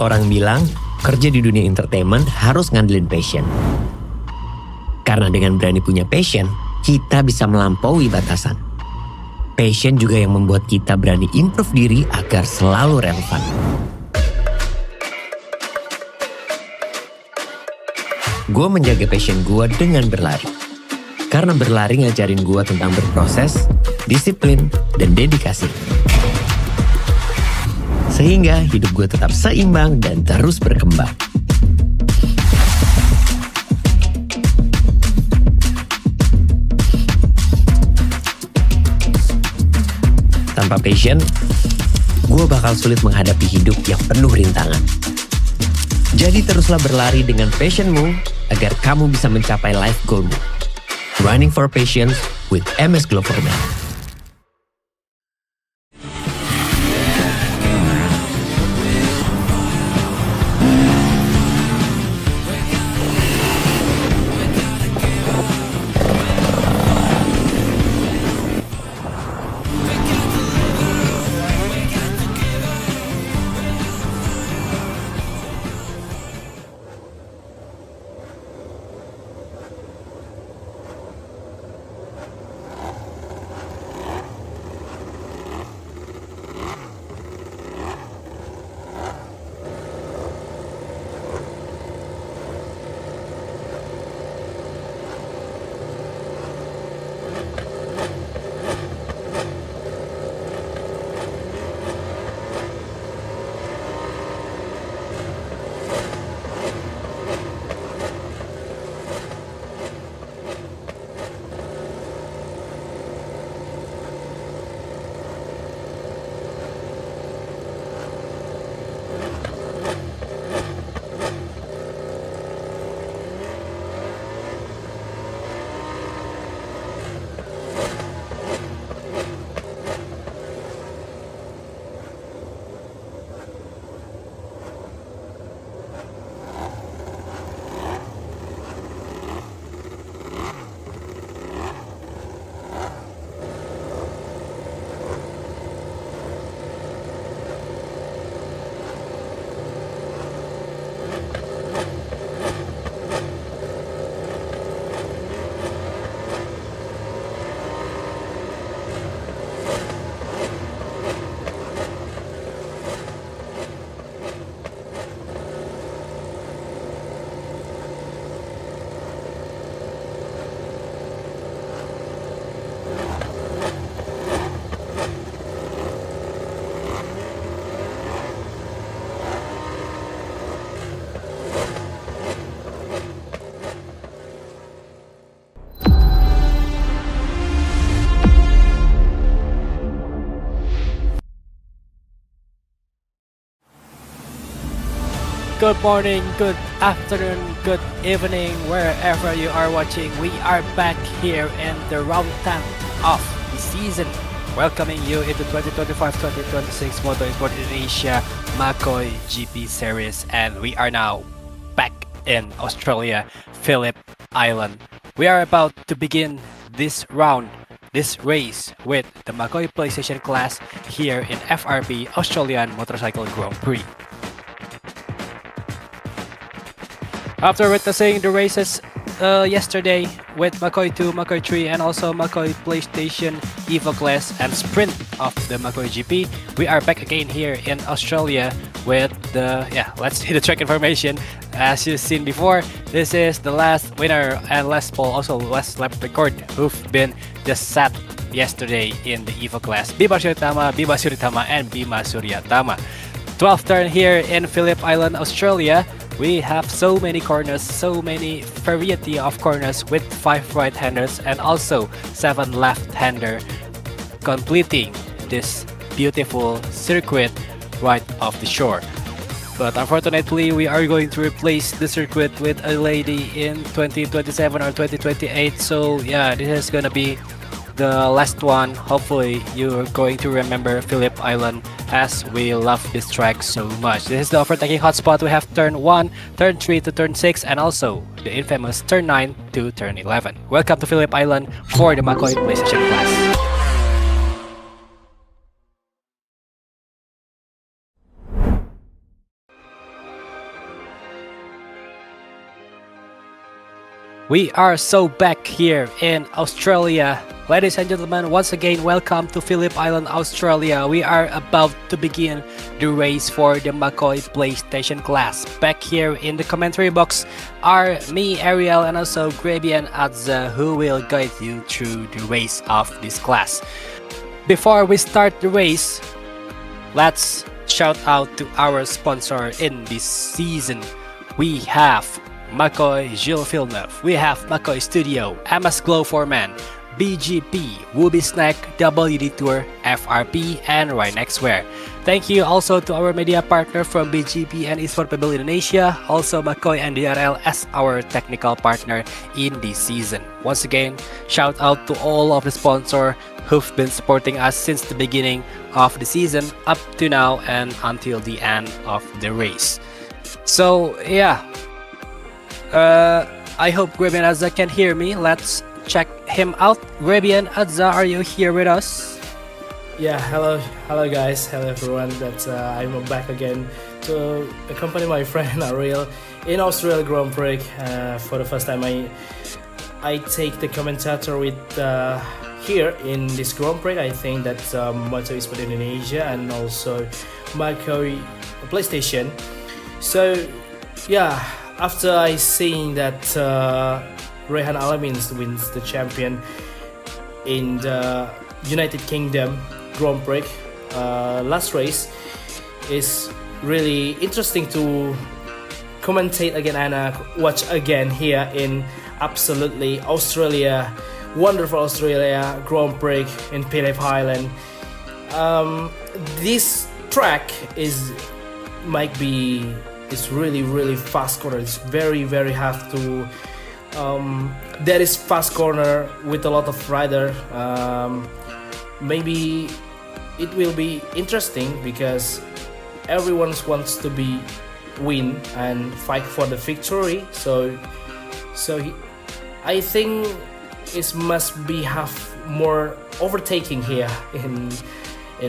Orang bilang, kerja di dunia entertainment harus ngandelin passion. Karena dengan berani punya passion, kita bisa melampaui batasan. Passion juga yang membuat kita berani improve diri agar selalu relevan. Gue menjaga passion gue dengan berlari. Karena berlari ngajarin gue tentang berproses, disiplin, dan dedikasi. Sehingga hidup gue tetap seimbang dan terus berkembang. Tanpa passion, gue bakal sulit menghadapi hidup yang penuh rintangan. Jadi teruslah berlari dengan passionmu agar kamu bisa mencapai life goalmu. Running for Passion with MS Glover Man. Good morning, good afternoon, good evening, wherever you are watching. We are back here in the round 10 of the season, welcoming you into 2025-2026 Moto Esport Indonesia Macoi GP Series, and we are now back in Australia, Phillip Island. We are about to begin this round, this race with the Macoi PlayStation class here in FRP Australian Motorcycle Grand Prix. After witnessing the races yesterday with Macoi 2, Macoi 3, and also Macoi PlayStation Evo class and sprint of the Macoi GP, we are back again here in Australia with the, let's see the track information. As you've seen before, this is the last winner and last pole, also last lap record, who've been just set yesterday in the Evo class. Bima Suryatama, and Bima Suryatama. 12th turn here in Phillip Island, Australia. We have so many corners, so many variety of corners with 5 right-handers and also 7 left-hander completing this beautiful circuit right off the shore. But unfortunately, we are going to replace the circuit with a lady in 2027 or 2028. So yeah, this is gonna be the last one. Hopefully you're going to remember Phillip Island, as we love this track so much. This is the overtaking hotspot. We have turn 1, turn 3 to turn 6, and also the infamous turn 9 to turn 11. Welcome to Phillip Island for the Macoi PlayStation class. We are so back here in Australia. Ladies and gentlemen, once again, welcome to Phillip Island, Australia. We are about to begin the race for the Macoi PlayStation class. Back here in the commentary box are me, Ariel, and also Graby and Adza, who will guide you through the race of this class. Before we start the race, let's shout out to our sponsor in this season. We have Macoi Jillevilleneuve, we have Macoi Studio, MS Glow for Men, BGP, Wooby Snack, WD Tour, FRP, and Rynex Wear. Thank you also to our media partner from BGP and Esport Indonesia, also Macoi and DRL as our technical partner in this season. Once again, shout out to all of the sponsors who've been supporting us since the beginning of the season up to now and until the end of the race. So yeah, I hope Graby and Adza can hear me. Let's check him out. Graby and Adza, are you here with us? Yeah, hello guys, hello everyone. I'm back again to accompany my friend Ariel in Australia Grand Prix. For the first time, I take the commentator with here in this Grand Prix. I think that's Moto Esport Indonesia and also Macoi PlayStation. So yeah, after I seeing that Rehan Alamin wins the champion in the United Kingdom Grand Prix last race, is really interesting to commentate again and watch again here in absolutely Australia, wonderful Australia Grand Prix in Phillip Island. This track might be really fast corner. It's very hard to there is fast corner with a lot of rider. Maybe it will be interesting because everyone wants to win and fight for the victory. So I think it must be have more overtaking here in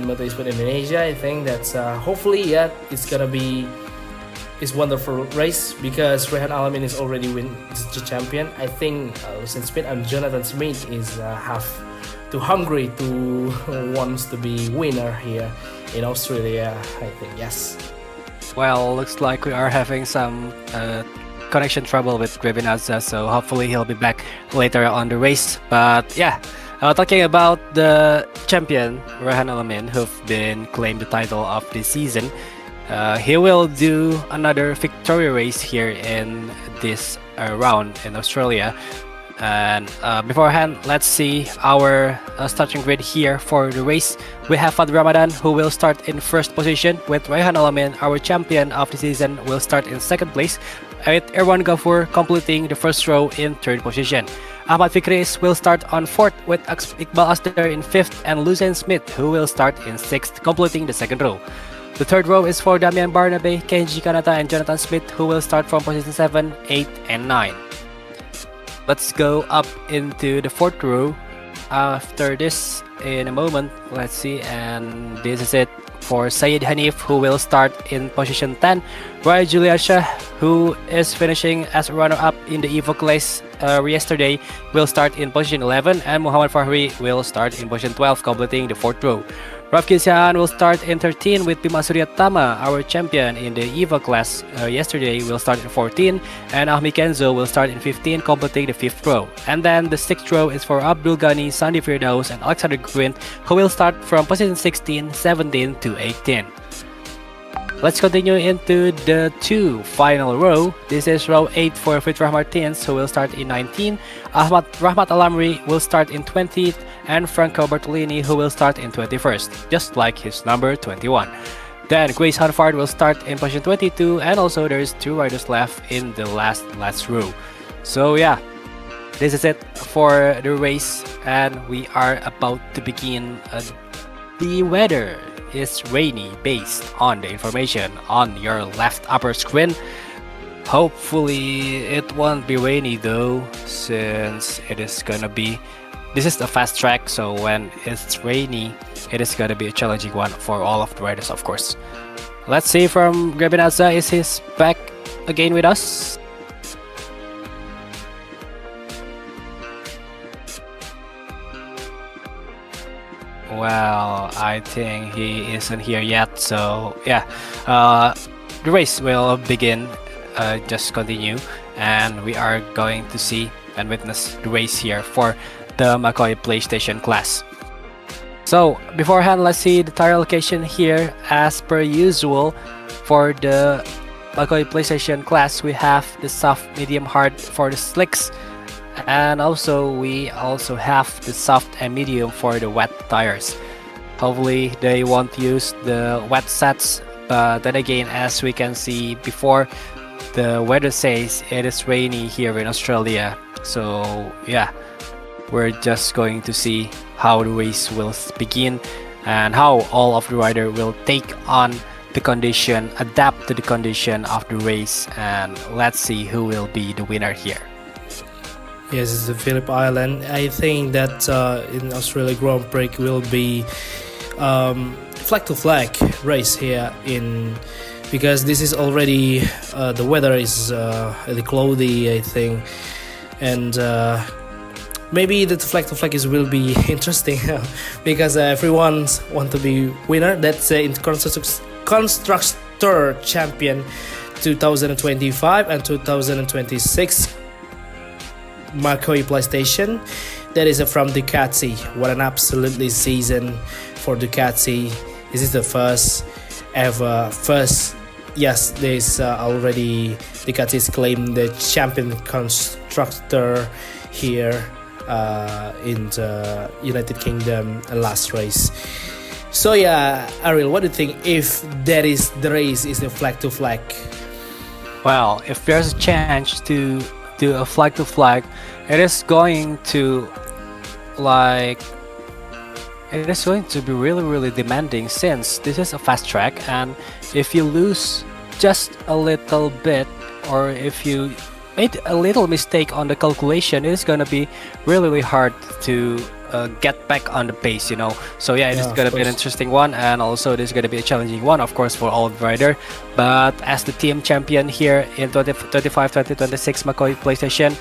Moto Esport Indonesia. I think that's hopefully it's gonna be. It's wonderful race because Rehan Alamin is already the champion. I think Lucien Smith and Jonathan Smith is too hungry to wants to be winner here in Australia. I think yes. Well, looks like we are having some connection trouble with Graby and Adza, so hopefully he'll be back later on the race. But yeah, talking about the champion Rehan Alamin, who've been claimed the title of this season. He will do another victory race here in this round in Australia. And beforehand, let's see our starting grid here for the race. We have Fad Ramadan, who will start in first position, with Rehan Alamin, our champion of the season, will start in second place, with Irwan Ghafour completing the first row in third position. Ahmad Fikris will start on fourth, with Iqbal Asder in fifth, and Lucien Smith, who will start in sixth, completing the second row. The third row is for Damian Barnaby, Kenji Kanata, and Jonathan Smith, who will start from position 7, 8, and 9. Let's go up into the fourth row after this in a moment. Let's see, and this is it for Syed Hanif, who will start in position 10. Roy Juliasha, who is finishing as a runner-up in the Evo class yesterday, will start in position 11, and Muhammad Fahri will start in position 12, completing the fourth row. Rafki Sihan will start in 13 with Bima Suryatama, our champion in the EVA class yesterday, will start in 14, and Ahmi Kenzo will start in 15, completing the fifth row. And then the sixth row is for Abdul Ghani, Sandy Firdaus, and Alexander Gwint, who will start from position 16, 17 to 18. Let's continue into the two final row. This is row 8 for Fitrah Martins, who will start in 19. Rahmat Alamri will start in 20th, and Franco Bartolini, who will start in 21st, just like his number 21. Then Grace Hanford will start in position 22, and also there's two riders left in the last row. So yeah, this is it for the race, and we are about to begin. The weather is rainy based on the information on your left upper screen. Hopefully it won't be rainy though, since it is gonna be, this is the fast track, so when it's rainy it is gonna be a challenging one for all of the riders, of course. Let's see from Grebinaza, is he back again with us? Well, I think he isn't here yet. So yeah, the race will begin. Just continue, and we are going to see and witness the race here for the Macoi PlayStation class. So beforehand, let's see the tire location here. As per usual, for the Macoi PlayStation class, we have the soft, medium, hard for the slicks, and we also have the soft and medium for the wet tires. Hopefully they won't use the wet sets, but then again, as we can see before, the weather says it is rainy here in Australia. So yeah, we're just going to see how the race will begin and how all of the rider will take on the condition, adapt to the condition of the race, and let's see who will be the winner here. Yes, it's the Phillip Island. I think that in Australia Grand Prix will be flag to flag race here because this is already the weather is really cloudy, I think, and maybe the flag to flag will be interesting because everyone want to be winner. That's in constructor champion 2025 and 2026 Macoi PlayStation. That is from Ducati. What an absolutely season for Ducati. This is the first. Yes, there's already Ducati's claimed the champion constructor here in the United Kingdom last race. So yeah, Ariel, what do you think if the race is a flag to flag? Well, if there's a chance to do a flag to flag, it is going to be really demanding, since this is a fast track, and if you lose just a little bit, or if you made a little mistake on the calculation, it is going to be really hard to get back on the pace, So yeah, it is going to be an interesting one, and also it is going to be a challenging one, of course, for all rider. But as the team champion here in 2025-2026 Macoi PlayStation,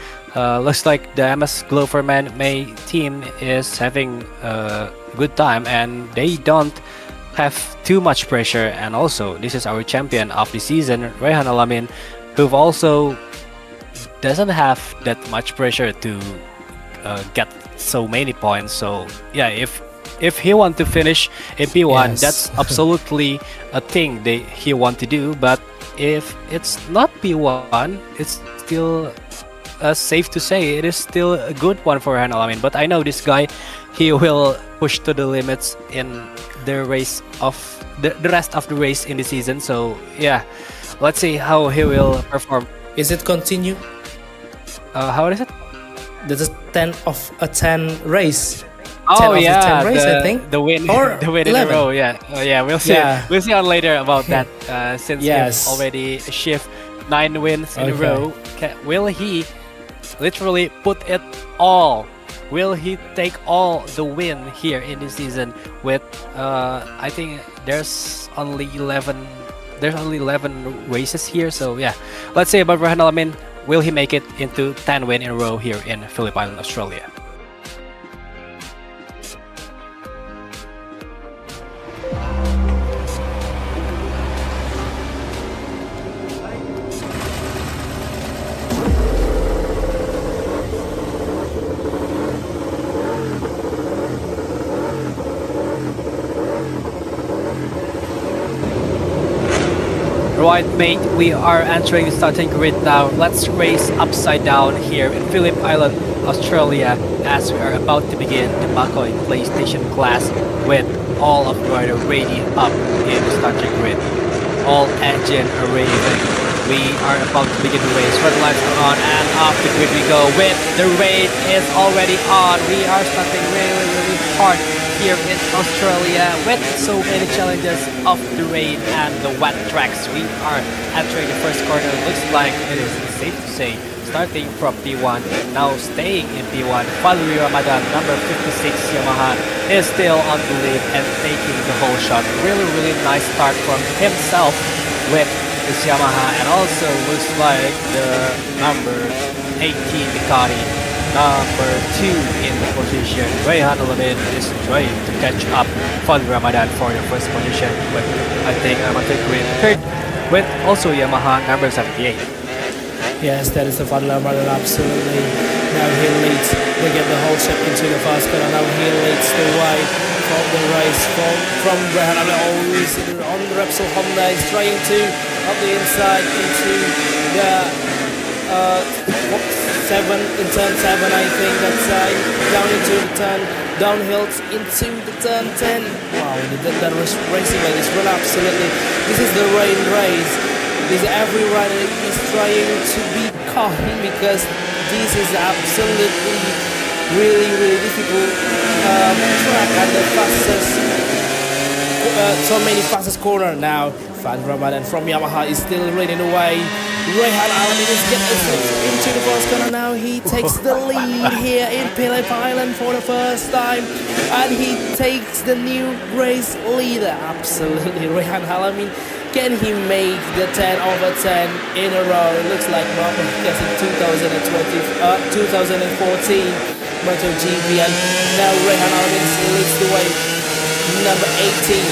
looks like the MS Gloverman May team is having a good time, and they don't have too much pressure. And also, this is our champion of the season, Rehan Alamin, who also doesn't have that much pressure to get so many points. So yeah, if he want to finish in P1, Yes. that's absolutely a thing he want to do. But if it's not P1, it's still safe to say it is still a good one for Rehan Alamin. But I know this guy, he will push to the limits in the race of the rest of the race in the season. So yeah, let's see how he will perform. Is it continue? How is it? This is 10 of a 10 race. 10 Oh of yeah, 10 race, I think. the win, Or the win in a 11. row. Yeah, yeah. We'll see. Yeah. We'll see on later about that. Since Yes. he's already shift 9 wins in a Okay. row, will he literally put it all? Will he take all the win here in this season? With I think there's only 11. There's only 11 races here. So yeah, let's see about Rehan Alamin. Will he make it into 10 win in a row here in Phillip Island, Australia? Right, mate, we are entering the starting grid now. Let's race upside down here in Phillip Island, Australia, as we are about to begin the Macoi PlayStation class with all of the rider ready up in the starting grid. All engine are raving. We are about to begin the race. Red lights are on, and off the grid we go. With the race is already on. We are starting really hard here in Australia with so many challenges of the rain and the wet tracks. We are entering the first corner. Looks like it is safe to say starting from P1, now staying in P1. Fabrizio Ramadan, number 56 Yamaha, is still on the lead and taking the whole shot. Really nice start from himself with this Yamaha, and also looks like the number 18 Ducati number 2 in the position. Rayhan Alamin is trying to catch up Fadl Ramadan for the first position, with I think Amateur Green third, with also Yamaha number 78. Yes, that is the Fadl Ramadan, absolutely. Now he leads. They get the whole ship into the fast corner. Now he leads the way from the race from Rayhan Alamin. Always on the Repsol Honda. He's trying to up the inside into the 7 in turn 7, I think that's down into the turn, downhill into the turn 10. Wow, that was racing like this. Well, absolutely, this is the rain race. This every rider is trying to be calm, because this is absolutely really difficult track and the fastest so many fastest corner now. Fadl Ramadan from Yamaha is still running away. Rayhan Alamin is getting into the first corner now. He takes the lead here in Phillip Island for the first time, and he takes the new race leader. Absolutely, Rayhan Alamin. Can he make the 10 over 10 in a row? It looks like Moto, because in 2014 Moto GP, and now Rayhan Alamin leads the way. Number 18.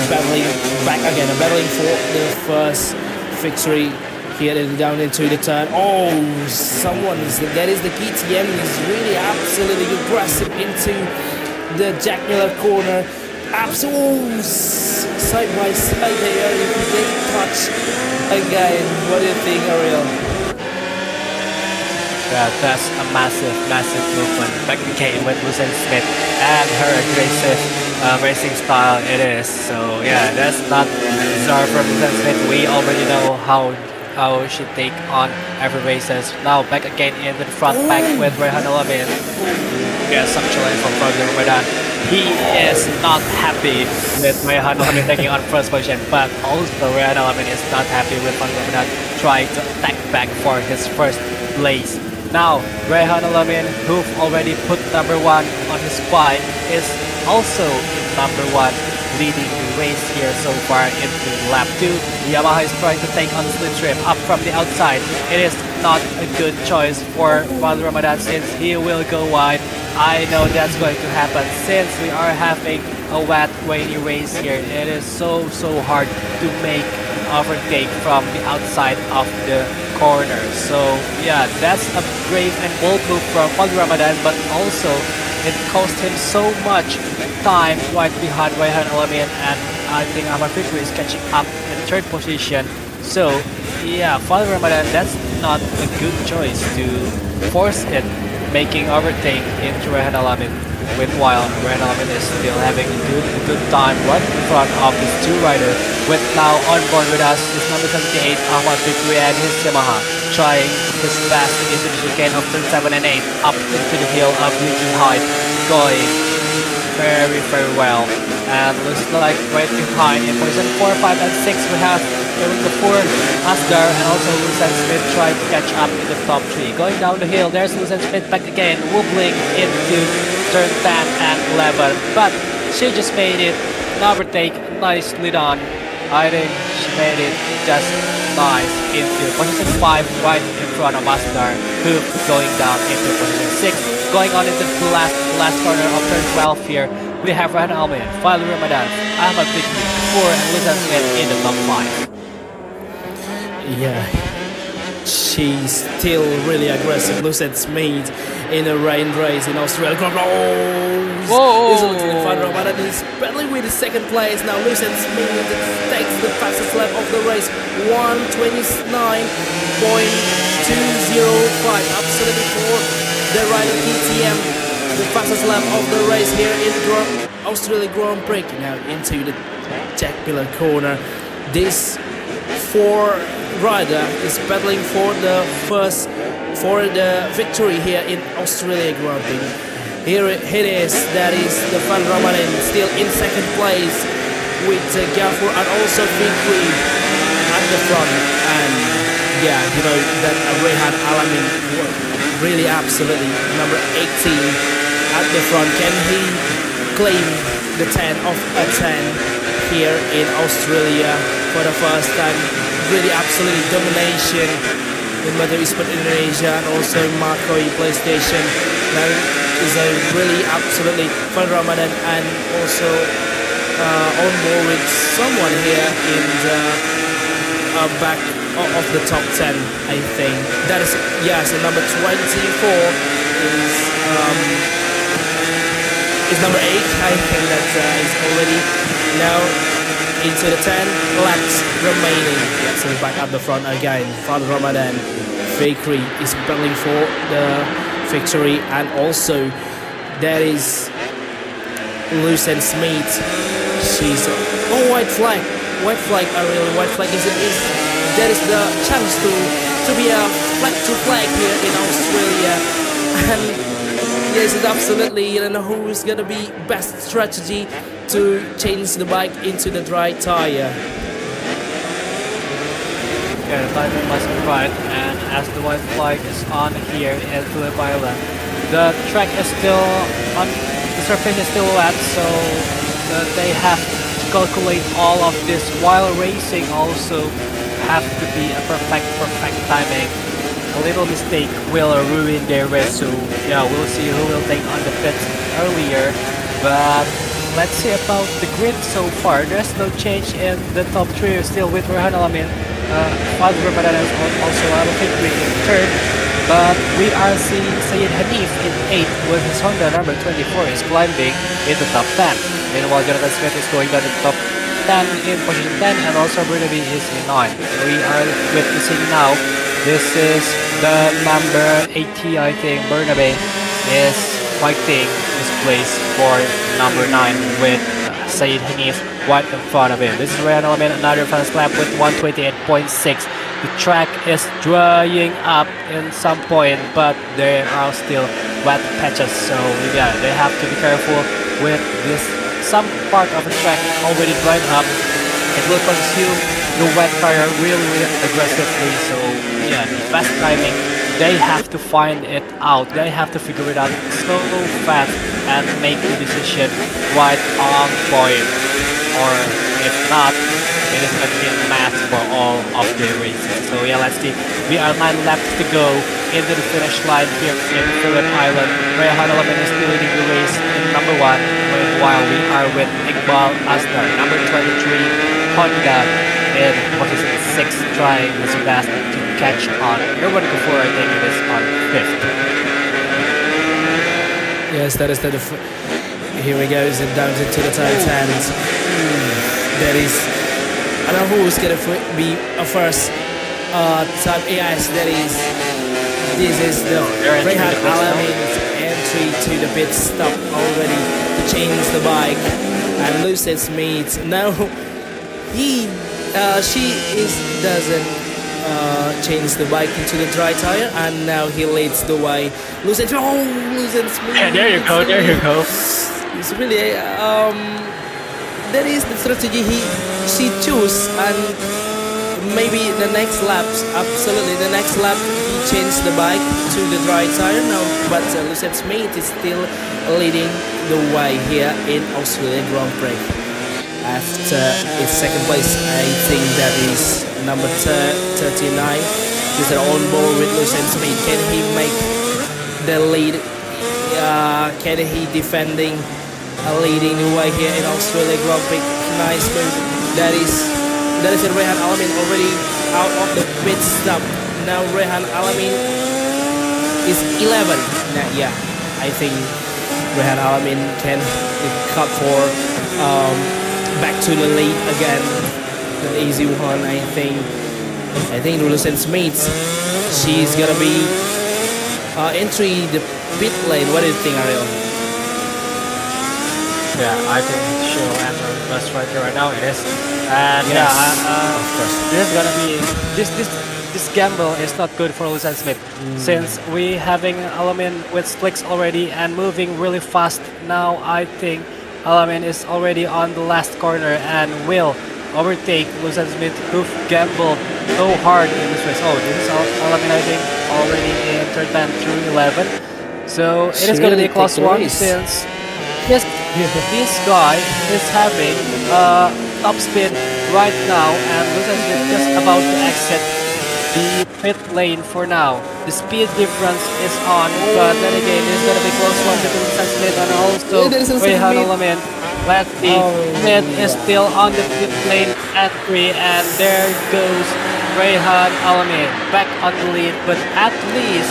Battling back again, battling for the first victory here and down into the turn. Oh, that is the KTM is really absolutely aggressive into the Jack Miller corner. Absolutely side by side there. They touch again. What do you think, Ariel? Yeah, that's a massive movement back again with Lucien Smith and her aggressive racing style it is. So yeah, that's not bizarre from Lucien Smith. We already know how she take on every races. Now back again into the front pack with Rayhan Alamin. Yeah, some challenge from Fadl Ramadan. He is not happy with Rayhan Alamin taking on first position, but also Rayhan Alamin is not happy with Fadl Ramadan trying to attack back for his first place. Now, Rayhan Alamin, who already put number 1 on his bike, is also in number 1, leading the race here so far into lap 2. Yamaha is trying to take on the split trim up from the outside. It is not a good choice for Fadl Ramadan, since he will go wide. I know that's going to happen since we are having a wet, rainy race here. It is so hard to make an overtake from the outside of the corner. So yeah, that's a brave and bold move from Fadl Ramadan, but also it cost him so much time right behind Rayhan Alamin, and I think Fabrizio is catching up in third position. So yeah, Fadl Ramadan, that's not a good choice to force it, making overtake into Rayhan Alamin, while Rayhan Alamin is still having a good time right in front of his two riders. With now on board with us is number 78 Fabrizio and his Yamaha, trying his best into the chicane of turn 7 and 8 up into the hill of Eugene Heights, going very well. And looks like right behind in position 4, 5 and 6 we have the 4 Asgar and also Lucien Smith trying to catch up in the top 3. Going down the hill, there's Lucien Smith back again, wobbling into turn 10 and 11, but she just made it an overtake nicely done. I think she made it just nice into position 5 right in front of Asgar, who going down into position 6. Going on into the last corner of turn 12 here, we have Rayhan Alamin, Fadl Ramadan, Fabrizio 4 and Lucien Smith in the top 5. Yeah, she's still really aggressive. Lucien Smith in a rain race in Australia. Oh, Fadl Ramadan is battling with the second place. Now Lucien Smith takes the fastest lap of the race, 1:29.205. Absolutely for the rider KTM, the fastest lap of the race here in Australia Grand Prix. Now into the Jack Miller corner. This 4 rider is battling for the victory here in Australia Grand Prix. Here it is, that is the Fadl Ramadan still in second place with Gaffur and also Fikri at the front. And yeah, you know that Rayhan Alamin really absolutely number 18 at the front. Can he claim the 10 of a 10 here in Australia for the first time? Really absolutely domination in Moto Esport Indonesia and also Macoi PlayStation. Now is a really absolutely fun Ramadan and also on board with someone here in the back of the top 10, I think. That is, yes, number 24 is number 8. I think that is already now into the 10 laps remaining. Let's see back at the front again. Father Ramadan Fakri is battling for the victory, and also there is Lucen Smith. She's white flag. White flag, really white flag is there is the chance to be a flag to flag here in Australia, and yes, it's absolutely, you know, who's gonna be best strategy to change the bike into the dry tire. Yeah, the timing must be right, and as the white flag is on here in Phillip Island, the track is still on, the surface is still wet, so they have to calculate all of this while racing. Also have to be a perfect timing. A little mistake will ruin their race, so yeah, we'll see who will take on the pits earlier. But let's see about the grid so far. There's no change in the top 3, still with Rehan Alamin. Fadl Ramadan is also out of victory in 3rd, but we are seeing Sayyid Hanif in 8th with his Honda number 24 is climbing in the top 10. Meanwhile, Jonathan Smith is going down to the top 10 in position 10, and also Burnaby is in 9. We are witnessing now, this is the number 80, I think. Burnaby is fighting his place for number 9 with Sayyid Hanif right in front of him. This is Ryan Alamin, another fast lap with 128.6. The track is drying up in some point, but there are still wet patches, so yeah, they have to be careful with this. Some part of the track already dried up. It will consume the wet tire really aggressively, so yeah, the fast timing, they have to find it out. They have to figure it out so fast and make the decision right on point, or if not, it is going to be a mess for all of the races. So yeah, let's see. We are 9 laps to go into the finish line here in Phillip Island. Rehan Alamin is still leading the race in number 1, while we are with Iqbal Asnar, number 23 Honda in position 6, trying his best to catch on. Nobody before, I think it is on 5th. Yes, that is the here we go, is it down to the tire 10s. There is, I don't know who's gonna be a first time. Yes, this is the Rehan Alamin's entry to the pit stop already to change the bike, and Lucen Smith now doesn't change the bike into the dry tire, and now he leads the way. Lucen Smith. Yeah, there you go. It's really that is the strategy she chose, and maybe the next lap, absolutely the next lap, he changed the bike to the dry tire now, but Lucen Smith is still leading the way here in Australian Grand Prix. After its second place, I think that is number 39. He's on board with Lucen Smith. Can he make the lead? Can he defending leading the way here in Australia Grand Prix? Nice move. That is Rehan Alamin already out of the pit stop. Now Rehan Alamin is 11. Now, yeah, I think Rehan Alamin can cut for back to the lead again. The easy one, I think. Lucen Smith, she's gonna be entry the pit lane. What do you think, Ariel? Yeah, I think she'll enter the bus right here right now. It is, and yes, of course, this is gonna be this gamble is not good for Lucen Smith, since we having Alamin with slicks already and moving really fast. Now I think Alamin is already on the last corner and will overtake Lucen Smith, who gambled so hard in this race. Oh, this is Alamin, I think, already in third time through 11. So it is going to be a close one, since this guy is having top speed right now, and Lucen Smith just about to exit the pit lane for now. The speed difference is on, but then again, it's gonna be close one between Sam Smith and also Yeah, there is a Rehan second Alamin. Let's see, Smith is still on the pit lane at 3, and there goes Rehan Alamin back on the lead, but at least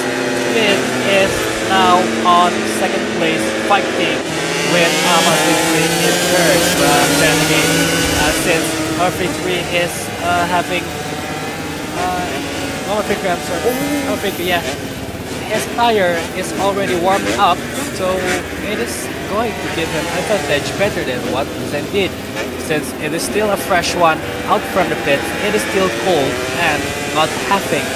Smith is now on second place fighting with Ahmad Fikri in third. But then again, since Ahmad Fikri is having Ahmad Fikri, I'm sorry, Ahmad Fikri, yeah, his tire is already warmed up, so it is going to give him advantage better than what Zen did. Since it is still a fresh one out from the pits, it is still cold and not having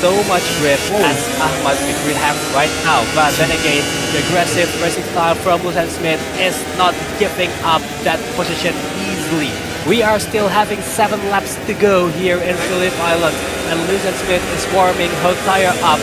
so much grip as Ahmad Fikri have right now. But then again, the aggressive racing style from Luzan Smith is not giving up that position easily. We are still having 7 laps to go here in Phillip Island, and Luzan Smith is warming her tire up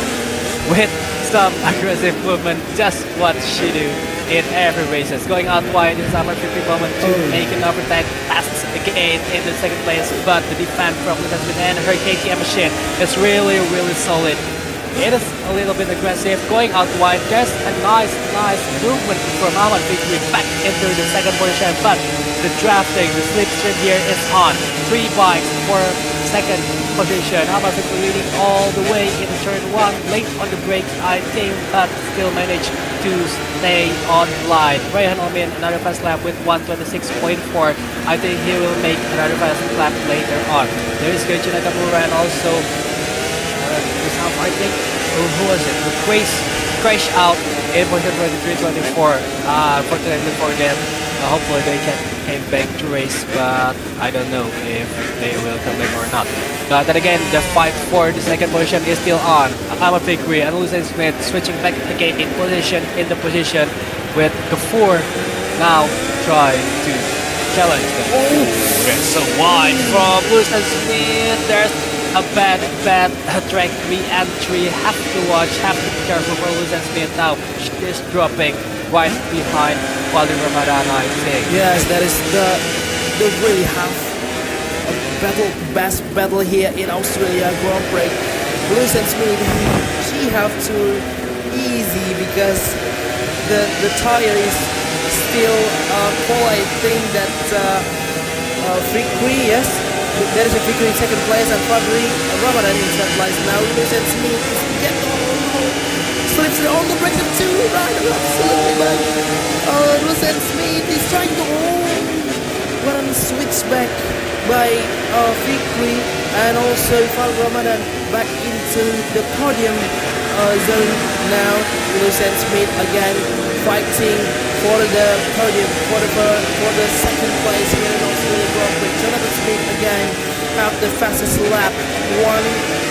with some aggressive movement, just what she do in every races. Going out wide is Ahmad Fikri moment to make an overtake passes again in the second place, but the defense from Luzan Smith and her KTM machine is really solid. It is a little bit aggressive going out wide. There's a nice movement from Ahmad Fikri back into the second position, but the drafting, the slipstream here is on. 3 bikes for second position. Ahmad Fikri leading all the way in turn 1, late on the brake I think, but still managed to stay on line. Rehan Alamin another fast lap with 126.4. I think he will make another fast lap later on. There is Keiichi Nakamura and also I think, who was it? The crash out in position 23-24. Fortunately for them, hopefully they can came back to race, but I don't know if they will come back or not. But then again, the fight for the second position is still on. Ahmad Fikri and Luzan Smith switching back again in the position with the 4 now trying to challenge them. It's so wide from Luzan Smith. There's a bad track re-entry. Have to watch, have to be careful for Luzan Smith now. She is dropping right behind Wali Ramadan, I think. Yes, that is the really have a best battle here in Australia Grand Prix. Luzan Smith, she have to easy because the tire is still full. I think that Fikri, yes. There is a Fikri in second place and Fabrizio Ramadan in third place. Now Luzan Smith slips on the brakes of 2 riders, absolutely, but Luzan Smith is trying to switch back by Fikri and also Fabrizio Ramadan back into the podium zone. Now Luzan Smith again fighting for the podium, for the second place here in Australia Grand Prix. Jonathan Smith again have the fastest lap,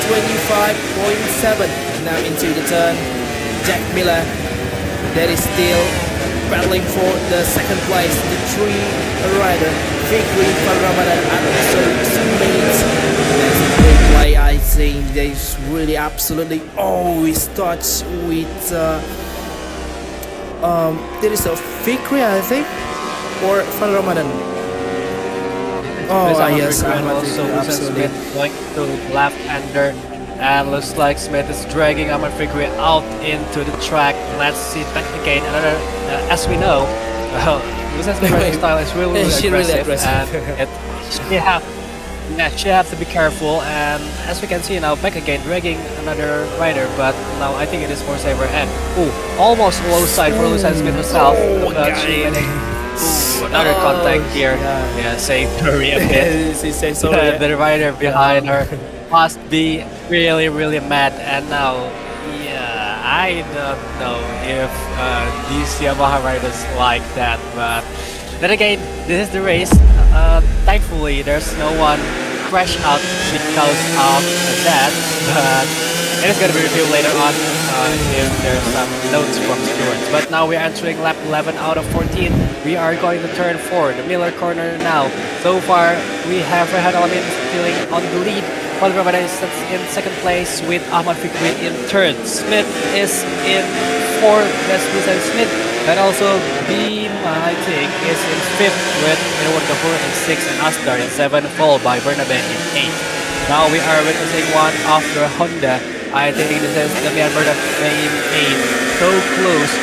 1:25.7. Now into the turn, Jack Miller, that is still battling for the second place. The 3 rider, Fikri, Ramadan, and also Sumates. That's a great play. I think they really absolutely always touch with. There is a Fikri, I think, or Ramadan. Oh, yes, and also Luzan Smith going to left-hander, and looks like Smith is dragging Ahmad Fikri out into the track. Let's see back again. Another, as we know, Luzan Smith's style is really aggressive, and she has to be careful. And as we can see now, back again, dragging another rider, but now I think it is more safer. And almost low side for Luzan Smith herself, but she another contact here. Yeah, saved her a bit. The rider behind her must be really mad. And now, yeah, I don't know if these Yamaha riders like that, but then again, this is the race. Thankfully, there's no one crash out because of that, but it is going to be reviewed later on if there's some notes from stewards. But now we're entering lap 11 out of 14. We are going to turn 4, the Miller corner now. So far, we have Rehan Alamin feeling on the lead. Wali Ramadan is in second place with Ahmad Fikri in third. Smith is in 4th, that's Luzan Smith. And also Beam, I think, is in 5th with Irwan Gafur in 6th and Asdar in 7th, followed by Bernabe in 8th. Now we are witnessing one after Honda. I think this is the Myanmar that made so close.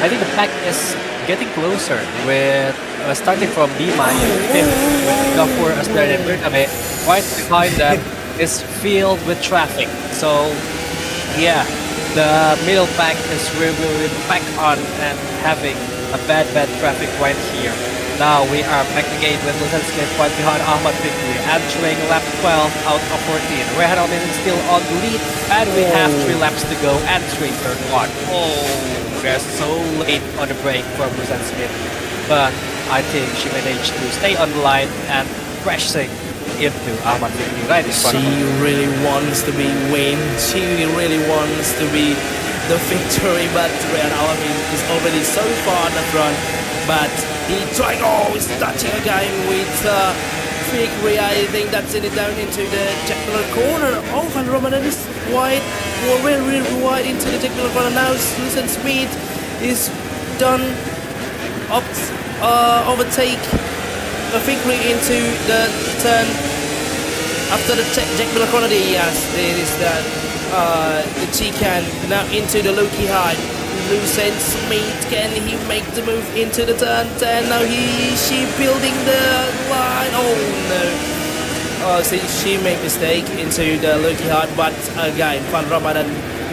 I think the pack is getting closer with starting from Bima in 5th with Gafur, Asdar and Bernabe. Right behind them is filled with traffic. So yeah, the middle pack is really packed on and having a bad traffic right here. Now we are back again with Lucas Smith right behind Ahmad Fikri, entering lap 12 out of 14. Rehan Almin is still on the lead, and we have 3 laps to go, entering turn 1. Oh, they're so late on the break from Lucas Smith, but I think she managed to stay on the line and crashing into Ahmad Fikri right in front of her. She really wants to be win. She really wants to be the victory, but Rehan Alamin is already so far on the front. But he tried, he's touching again with Fikri. I think that's it down into the Jackpillar corner. Oh, Van Ramadan is wide, really wide into the Jackpillar corner. Now Susan Smith is done overtake Fikri into the turn after the Jackpillar corner. Yes, it is that the chicane now into the Loki high. Lucen Smith, can he make the move into the turn 10? Now she building the line. Oh no. So she made mistake into the Loki hard, but again Van Ramadan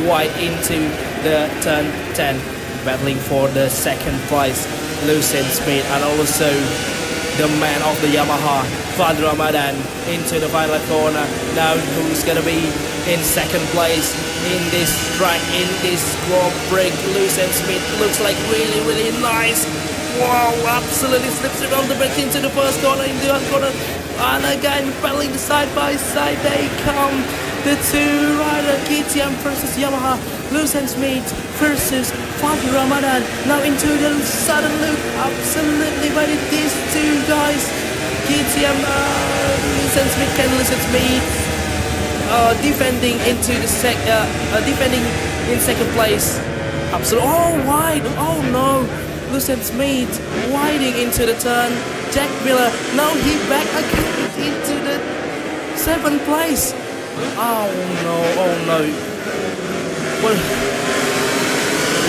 wide into the turn 10, battling for the second place. Lucen Smith and also the man of the Yamaha, Van Ramadan, into the final corner. Now who's gonna be in second place in this track, in this Grand Prix? Lucen Smith looks like really nice. Wow, absolutely slips around the break into the first corner, in the corner, and again battling side by side they come. The two rider, KTM versus Yamaha, Lucen Smith versus Van Ramadan. Now into the southern loop, absolutely ready, these two guys. KTM, Lucen Smith, Lucen Smith defending into the defending in second place. Absolutely, wide, oh no. Lucen Smith widing into the turn. Jack Miller, now he back again into the 7th place. Oh no. Well,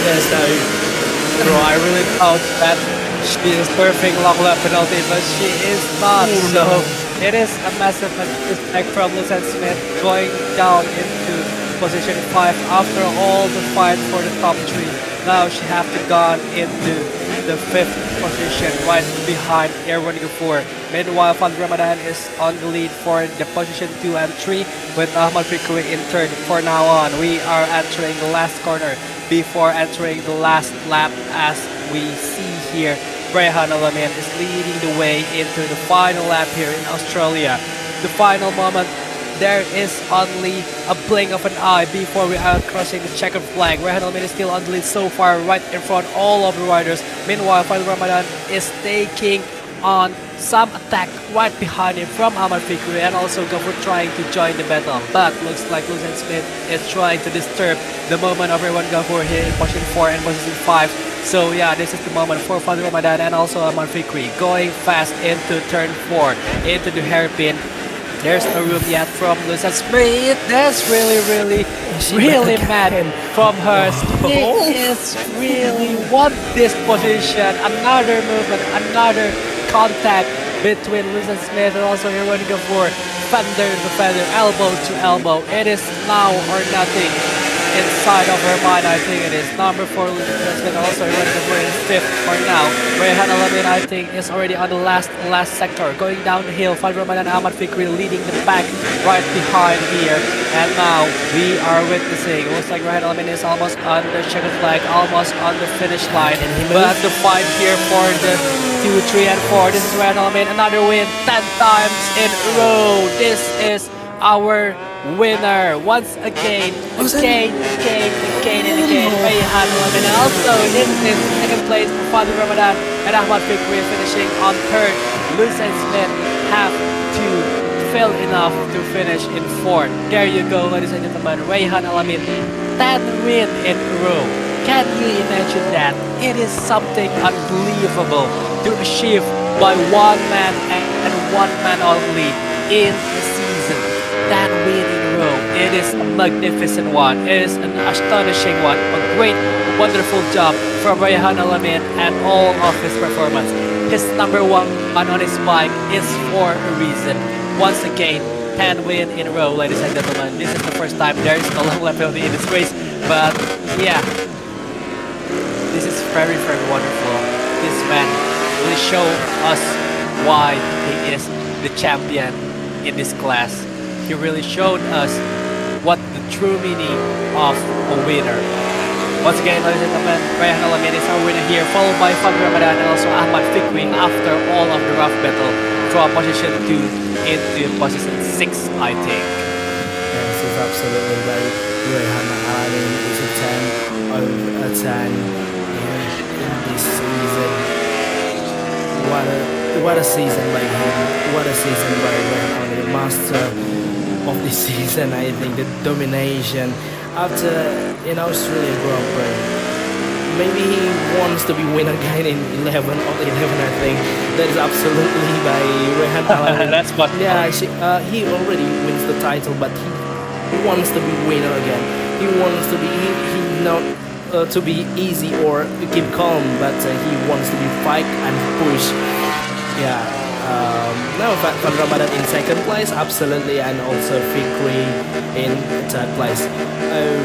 yes, no. Bro, I really thought that she is surfing long lap penalty, but she is not. So it is a massive mistake from Lucen Smith going down into position 5 after all the fight for the top 3. Now she have to gone into the 5th position right behind Erwan Gafur. Meanwhile, Van Ramadan is on the lead for the position 2 and 3 with Ahmad Fikri in third. For now on, we are entering the last corner before entering the last lap. As we see here, Rehan Alamin is leading the way into the final lap here in Australia. The final moment, there is only a blink of an eye before we are crossing the checkered flag. Rehan Alamin is still on the lead so far, right in front all of the riders. Meanwhile, Van Ramadan is taking on some attack right behind him from Ahmad Fikri, and also Gafur trying to join the battle, but looks like Lucen Smith is trying to disturb the moment of everyone Gafur here in position 4 and position 5. So yeah, this is the moment for Van Ramadan and also Ahmad Fikri going fast into turn 4, into the hairpin. There's no room yet from Lucen Smith. That's really mad from her. She is really want this position. Another movement, another contact between Lucen Smith and also Erwan Gafur. Fender to fender, elbow to elbow. It is now or nothing inside of her mind. I think it is number 4 Lucen Smith, also Erwan Gafur in 5th for now. Rehan Alamin, I think, is already on the last sector, going down the hill. Van Ramadan and Ahmad Fikri leading the pack right behind here. And now we are witnessing, it looks like Rehan Alamin is almost on the checkered flag, almost on the finish line. But the fight here for the 2, 3, and 4. This is Rehan Alamin, another win 10 times in a row. This is our winner once again. Again. Rehan Alamin. And also this is second place for Van Ramadan and Ahmad Fikri finishing on third. Lucen Smith have to fail enough to finish in 4th. There you go, ladies and gentlemen. Rehan Alamin, 10 win in a row. Can you imagine that? It is something unbelievable to achieve by one man and one man only in the season. 10 win in a row. It is a magnificent one. It is an astonishing one. A great, wonderful job from Rayhan Alamin and all of his performance. His number one on his bike is for a reason. Once again, 10 win in a row, ladies and gentlemen. This is the first time there is no long penalty in this race, but yeah, this is very, very wonderful. This man really show us why he is the champion in this class. He really showed us what the true meaning of a winner. Once again, ladies and gentlemen, Rayhan Alamin is our winner here, followed by Fadli Ramadan and also Ahmad Fikri after all of the rough battle from position 2 into position 6, I think. This is absolutely right. Rayhan Alamin is a 10 over a 10 in this season. What a season by him. What a season by Rayhan Alamin, the master of this season. I think the domination after in Australia Grand Prix. Maybe he wants to be winner again in 11 or 11, I think. That is absolutely by Rayhan Alamin. That's what. Yeah, he already wins the title, but he wants to be winner again. He wants to be he not to be easy or keep calm, but he wants to be fight and push. Yeah. Now Fadli Ramadan in second place, absolutely, and also Fikri in third place.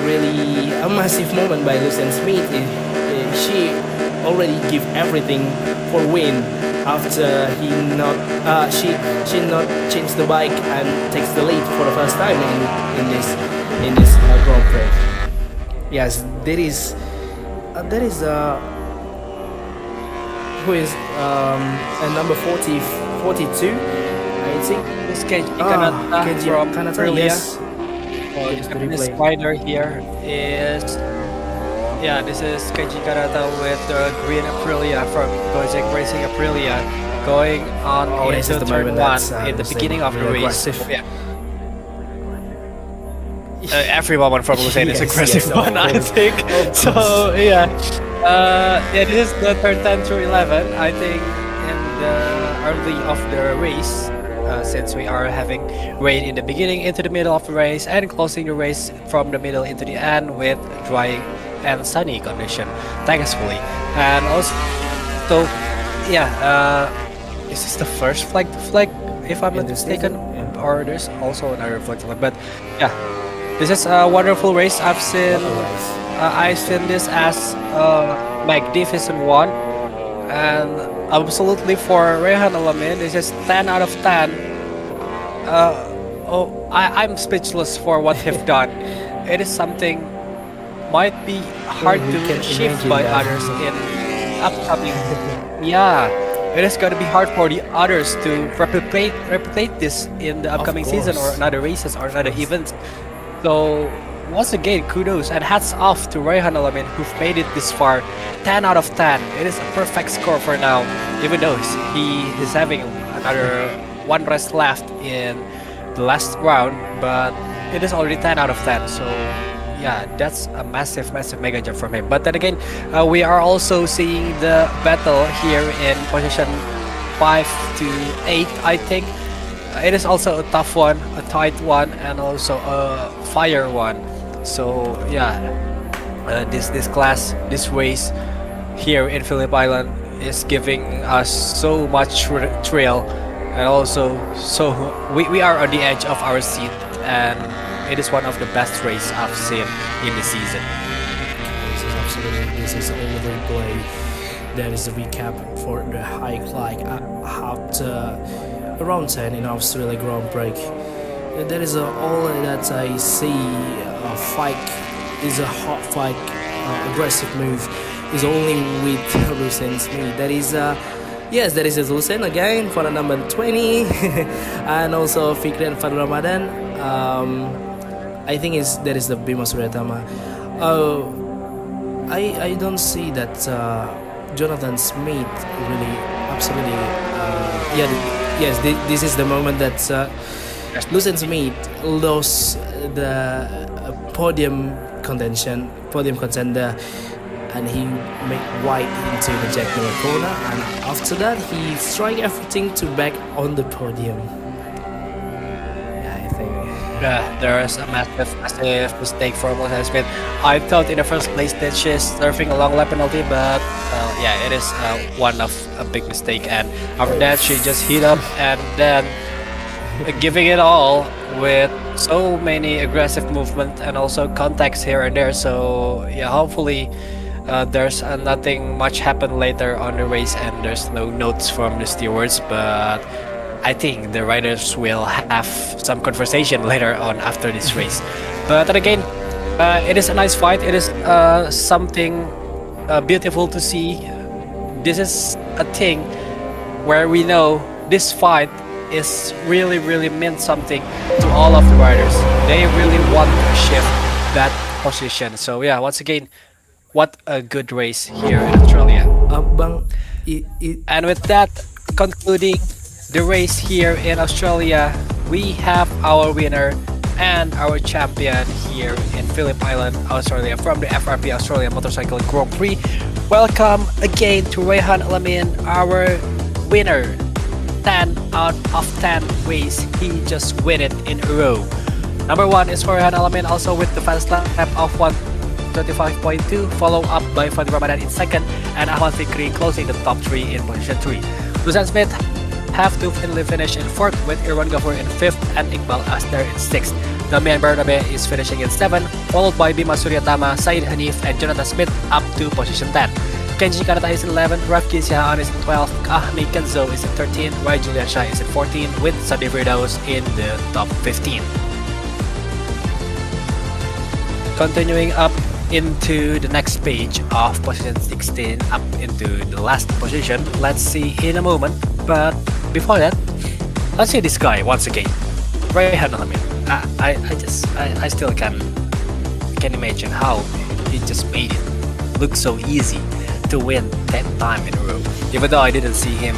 Really a massive moment by Lucian Smith. She already give everything for win after she not changed the bike and takes the lead for the first time in this Grand Prix. Yes, there is who is number 42, I think. This Keiji Kanata from Kanata, Aprilia. yes. This rider here is, yeah, this is Keiji Kanata with the green Aprilia from Gojek Racing Aprilia going on into turn 1 in the beginning of the race. Yeah. Every moment from Hussein is aggressive one, I think. So yeah, this is the turn 10 through 11, I think, in the early of the race. Since we are having rain in the beginning into the middle of the race and closing the race from the middle into the end with dry and sunny condition, thankfully. And also, is this the first flag if I'm not mistaken, or there's also another flag, but yeah, this is a wonderful race. I've seen this as a magnificent one, and absolutely for Rayhan Alamin, this is 10 out of 10. I'm speechless for what he've done. It is something might be hard to achieve by others in upcoming. Yeah, it is gonna be hard for the others to replicate this in the upcoming season or another races or another events. So once again, kudos and hats off to Rayhan Alamin who've made it this far. 10 out of 10. It is a perfect score for now, even though he is having another one race left in the last round, but it is already 10 out of 10. So yeah, that's a massive mega jump from him. But then again, we are also seeing the battle here in position 5 to 8, I think. It is also a tough one, a tight one, and also a fire one. So yeah, this race here in Phillip Island is giving us so much thrill, and also we are on the edge of our seat, and it is one of the best races I've seen in the season. This is all the replay. That is the recap for the high climb after around 10 in Australia Grand Prix. That is all that I see. Fight is a hot fight, aggressive move is only with Lucian Smith. That is yes, that is Lucian again for the number 20 and also Fikri and Fadli Ramadan. I think that is the Bima Suryatama. I don't see that Jonathan Smith really absolutely yes, this is the moment that Lucian Smith lost the podium contender, and he made white into the Jack Miller corner, and after that he strike everything to back on the podium. Yeah, I think Yeah, there's a massive mistake for Moto Smith. I thought in the first place that she's surfing a long lap penalty, but yeah, it is one of a big mistake. And after that, she just hit up and then giving it all with so many aggressive movement and also contacts here and there. So yeah, hopefully there's nothing much happen later on the race and there's no notes from the stewards, but I think the riders will have some conversation later on after this race. But then again, it is a nice fight. It is something beautiful to see. This is a thing where we know this fight is really meant something to all of the riders. They really want to shift that position. So yeah, once again, what a good race here in Australia. Bang, And with that, concluding the race here in Australia, we have our winner and our champion here in Phillip Island, Australia, from the FRP Australia Motorcycle Grand Prix. Welcome again to Rehan Alamin, our winner. 10 out of 10 race, he just win it in a row. Number 1 is for Rehan Alamin, also with the fast lap of 1:25.2, followed up by Fadil Ramadan in second, and Ahmad Fikri closing the top 3 in position 3. Luzan Smith have to finally finish in 4th, with Irwan Ghafour in 5th and Iqbal Aster in 6th. Damian Bernabe is finishing in 7th, followed by Bima Suryatama, Said Hanif, and Jonathan Smith up to position 10. Kenji Kanata is in 11th, Rafki Sihaan is in 12th, Ahmi Kenzo is in 13th, Rai Julian Shah is in 14th, with Sadi Firdaus in the top 15. Continuing up into the next page of position 16 up into the last position, let's see in a moment, but before that, let's see this guy once again, Rehan Alamin. I still can imagine how he just made it look so easy to win 10 times in a row. Even though I didn't see him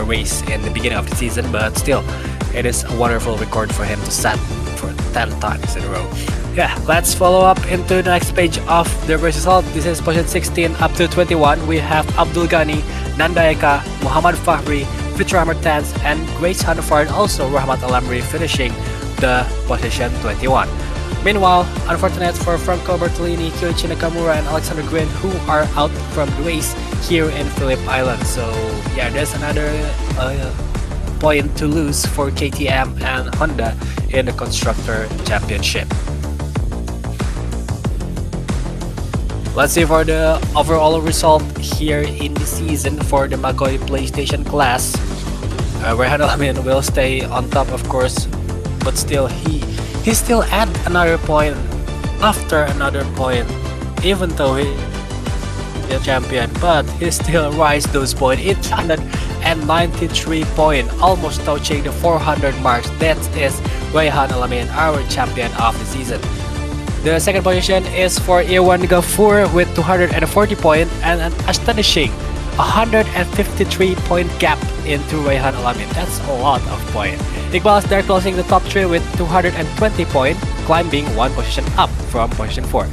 race in the beginning of the season, but still, it is a wonderful record for him to set for 10 times in a row. Yeah, let's follow up into the next page of the race result. This is position 16 up to 21. We have Abdul Ghani, Nanda Eka, Muhammad Fahri, Fitra Mertens, and Grace Hanford, also Rahmat Alamri, finishing the position 21. Meanwhile, unfortunate for Franco Bertolini, Kyoichi Nakamura, and Alexander Green, who are out from the race here in Phillip Island. So yeah, there's another point to lose for KTM and Honda in the Constructor Championship. Let's see for the overall result here in the season for the Macoi PlayStation class. Rehan Alamin will stay on top, of course, but still he still add another point after another point, even though he is the champion, but he still rise those points. 893 points, almost touching the 400 marks. That is Rehan Alamin, our champion of the season. The second position is for Irwan Ghafour with 240 points and an astonishing 153 point gap into Rehan Alamin. That's a lot of points. Iqbal Aster closing the top 3 with 220 points, climbing 1 position up from position 4.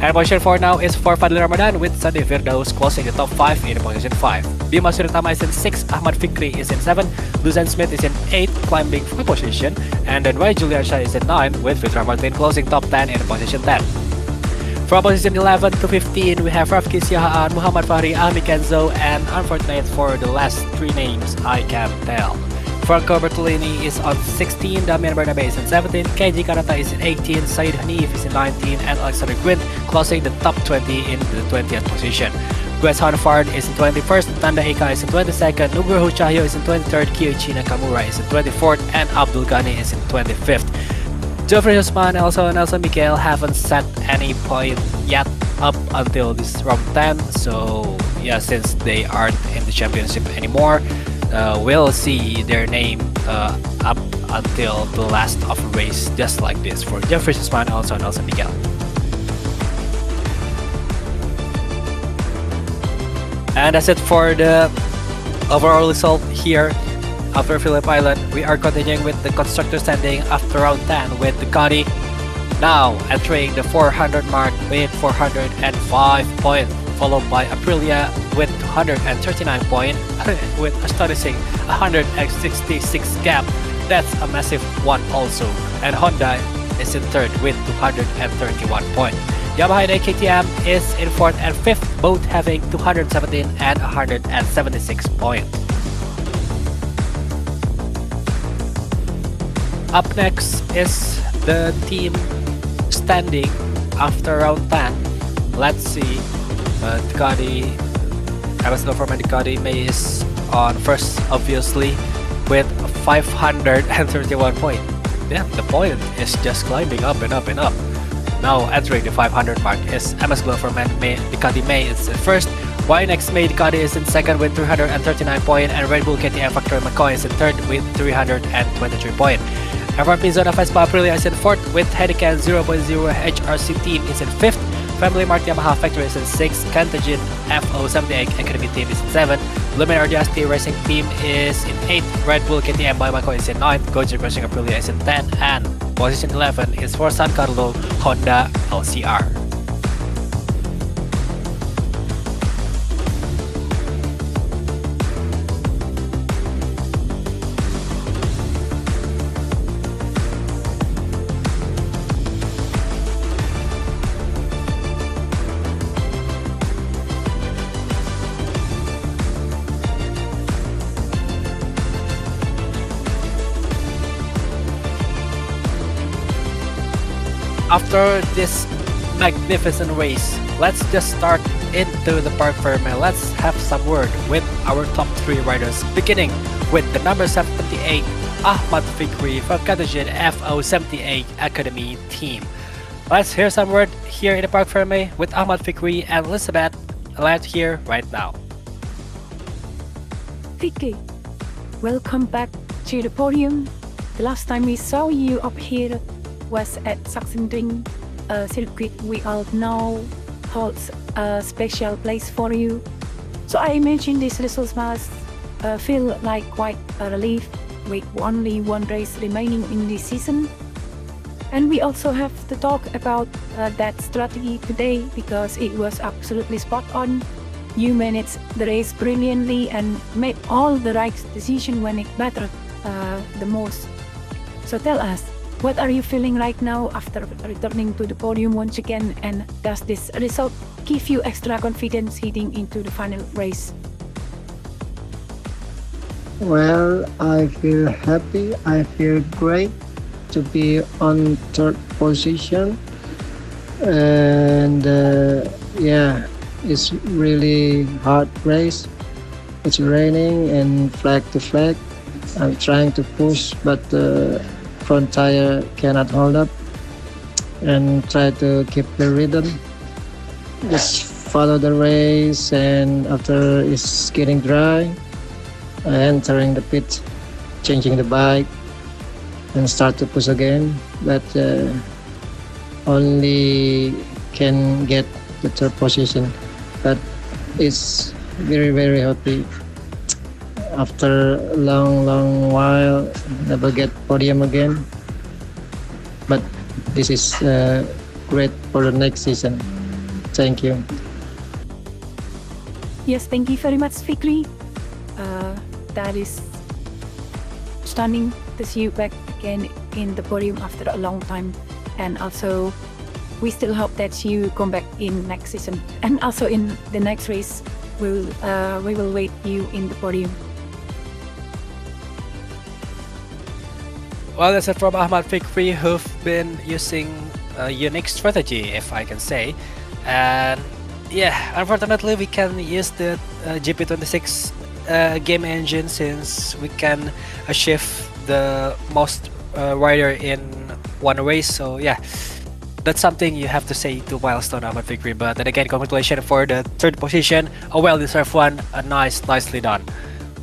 And position 4 now is for Fadil Ramadan with Sadi Firdaus closing the top 5 in position 5. Bima Suryatama is in 6, Ahmad Fikri is in 7, Luzan Smith is in 8, climbing 4 position, and then Rai Julian Shah is in 9 with Fitra Martin closing top 10 in position 10. From position 11 to 15, we have Rafki Sihaan, Muhammad Fahri, Ahmi Kenzo, and unfortunate for the last 3 names, I can't tell. Franco Bertolini is on 16, Damian Bernabe is in 17, Kenji Kanata is in 18, Said Hanif is in 19, and Alexander Grint closing the top 20 in the 20th position. Grace Hanford is in 21st, Nanda Eka is in 22nd, Nugroho Chahyo is in 23rd, Kyoichi Nakamura is in 24th, and Abdul Ghani is in 25th. Geoffrey Usman and also Nelson Michael haven't set any point yet up until this round 10, so yeah, since they aren't in the championship anymore, we'll see their name up until the last of the race, just like this for Geoffrey Usman and also Nelson Miguel. And that's it for the overall result here after Phillip Island. We are continuing with the constructor standing after round 10 with Ducati now entering the 400 mark with 405 points, followed by Aprilia with 239 points with astonishing 166 gap. That's a massive one also. And Honda is in third with 231 points. Yamaha and KTM is in fourth and fifth, both having 217 and 176 points. Up next is the team standing after round 10. Let's see. Ducati, Ambassador for Ducati MEI is on first, obviously, with 531 points. Yeah, the point is just climbing up and up and up. Now entering the 500 mark is Ambassador for Ducati MEI is in first. Rynex MEI Ducati is in second with 339 points, and Red Bull KTM Factory Macoi is in third with 323 points. FRP Zona Vespa Aprilia is in fourth with Heineken 0.0 HRC team is in fifth. Family Mart Yamaha Factory is in sixth. Cantajin FO78 Academy team is in seventh. Luminar RDST Racing team is in eighth. Red Bull KTM by Macoi is in ninth. Gojek Racing Aprilia is in 10th, and position 11 is for San Carlo Honda LCR. After this magnificent race, let's just start into the park Ferme. Let's have some word with our top 3 riders, beginning with the number 78, Ahmad Fikri from Cantajin FO78 Academy team. Let's hear some word here in the park Ferme with Ahmad Fikri and Elizabeth. Let's hear right now. Fikri, welcome back to the podium. The last time we saw you up here was at Sachsenring, a circuit we all know holds a special place for you. So I imagine this results must feel like quite a relief with only one race remaining in this season. And we also have to talk about that strategy today because it was absolutely spot on. You managed the race brilliantly and made all the right decisions when it mattered the most. So tell us, what are you feeling right now after returning to the podium once again, and does this result give you extra confidence heading into the final race? Well, I feel happy, I feel great to be on third position, and yeah, it's really hard race. It's raining and flag to flag. I'm trying to push, but front tire cannot hold up, and try to keep the rhythm. Just follow the race, and after it's getting dry, entering the pit, changing the bike, and start to push again. But only can get the third position. But it's very happy. After a long while, never get podium again. But this is great for the next season. Thank you. Yes, thank you very much, Fikri. That is stunning to see you back again in the podium after a long time. And also, we still hope that you come back in next season. And also in the next race, we will wait you in the podium. Well, that's it from Ahmad Fikri, who've been using a unique strategy, if I can say. And yeah, unfortunately, we can use the GP26 game engine since we can shift the most rider in one race. So yeah, that's something you have to say to milestone Ahmad Fikri. But then again, congratulations for the third position, a well-deserved one, nicely done.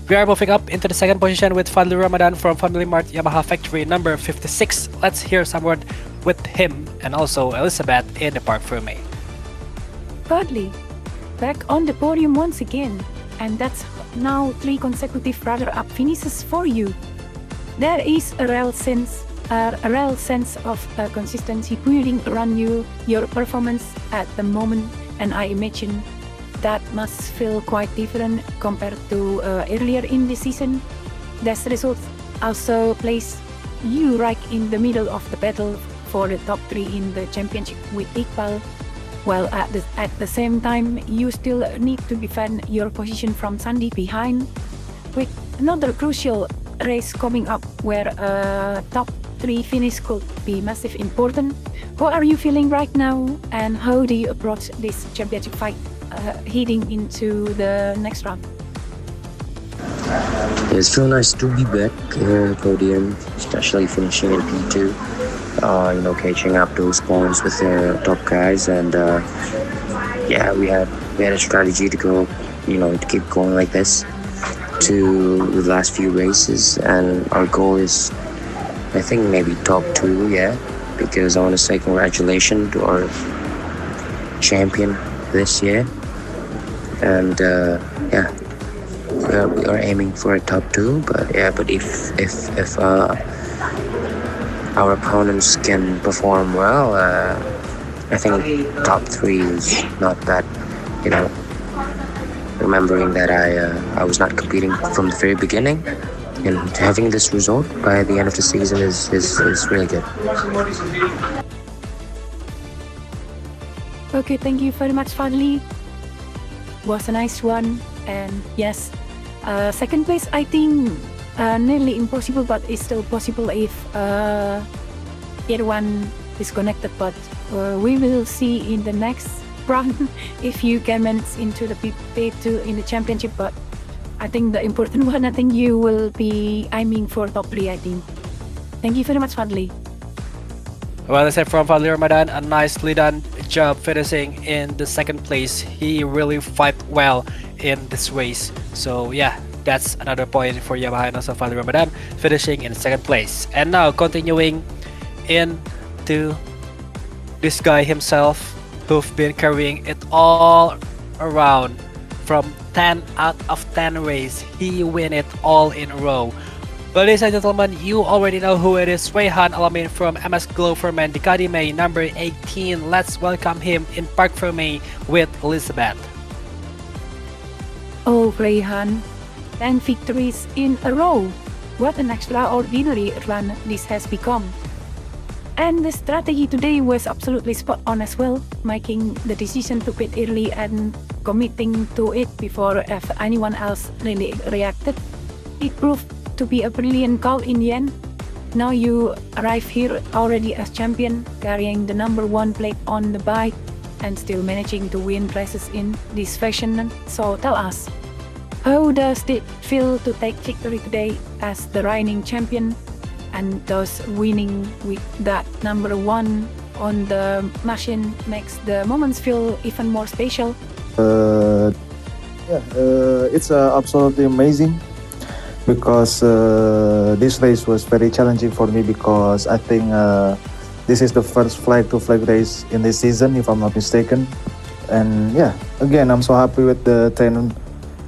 We are moving up into the second position with Fadli Ramadan from Family Mart Yamaha Factory number 56. Let's hear some word with him and also Elizabeth in the park for me. Fadli, back on the podium once again, and that's now 3 consecutive runner-up finishes for you. There is a real sense of consistency building around your performance at the moment, and I imagine that must feel quite different compared to earlier in the season. This result also placed you right in the middle of the battle for the top 3 in the championship with Iqbal, while at the same time you still need to defend your position from Sandy behind, with another crucial race coming up where a top 3 finish could be massive important. How are you feeling right now, and how do you approach this championship fight heading into the next round? It's so nice to be back here at the podium, especially finishing in P2. Catching up those points with the top guys, and we had a strategy to go, to keep going like this to the last few races, and our goal is, I think, maybe top 2, because I want to say congratulations to our champion this year, and we are aiming for a top 2, but if our opponents can perform well, I think top 3 is not bad. Remembering that I was not competing from the very beginning, and having this result by the end of the season is really good. Okay, thank you very much, Fadli. Was a nice one, and yes, second place I think nearly impossible, but it's still possible if everyone is connected. But we will see in the next round if you can manage into the P2 in the championship. But I think the important one, I think you will be aiming for top 3, I think. Thank you very much, Fadli. Well, I said from Fadli Ramadan, a nicely done job finishing in the second place. He really fight well in this race. So yeah, that's another point for Yamaha and also Fadli Ramadan, finishing in second place. And now continuing into this guy himself, who've been carrying it all around from 10 out of 10 race. He win it all in a row. But ladies and gentlemen, you already know who it is. Rehan Alamin from MS Glow Ferment Ducati MEI number 18. Let's welcome him in Park for MEI with Elizabeth. Oh, Rehan, 10 victories in a row. What an extraordinary run this has become. And the strategy today was absolutely spot on as well, making the decision to pit early and committing to it before anyone else really reacted. It proved to be a brilliant call in the end. Now you arrive here already as champion, carrying the number 1 plate on the bike and still managing to win races in this fashion. So tell us, how does it feel to take victory today as the reigning champion, and thus winning with that number 1 on the machine makes the moments feel even more special? It's absolutely amazing, because this race was very challenging for me, because I think this is the first flag-to-flag race in this season, if I'm not mistaken. And yeah, again, I'm so happy with the 10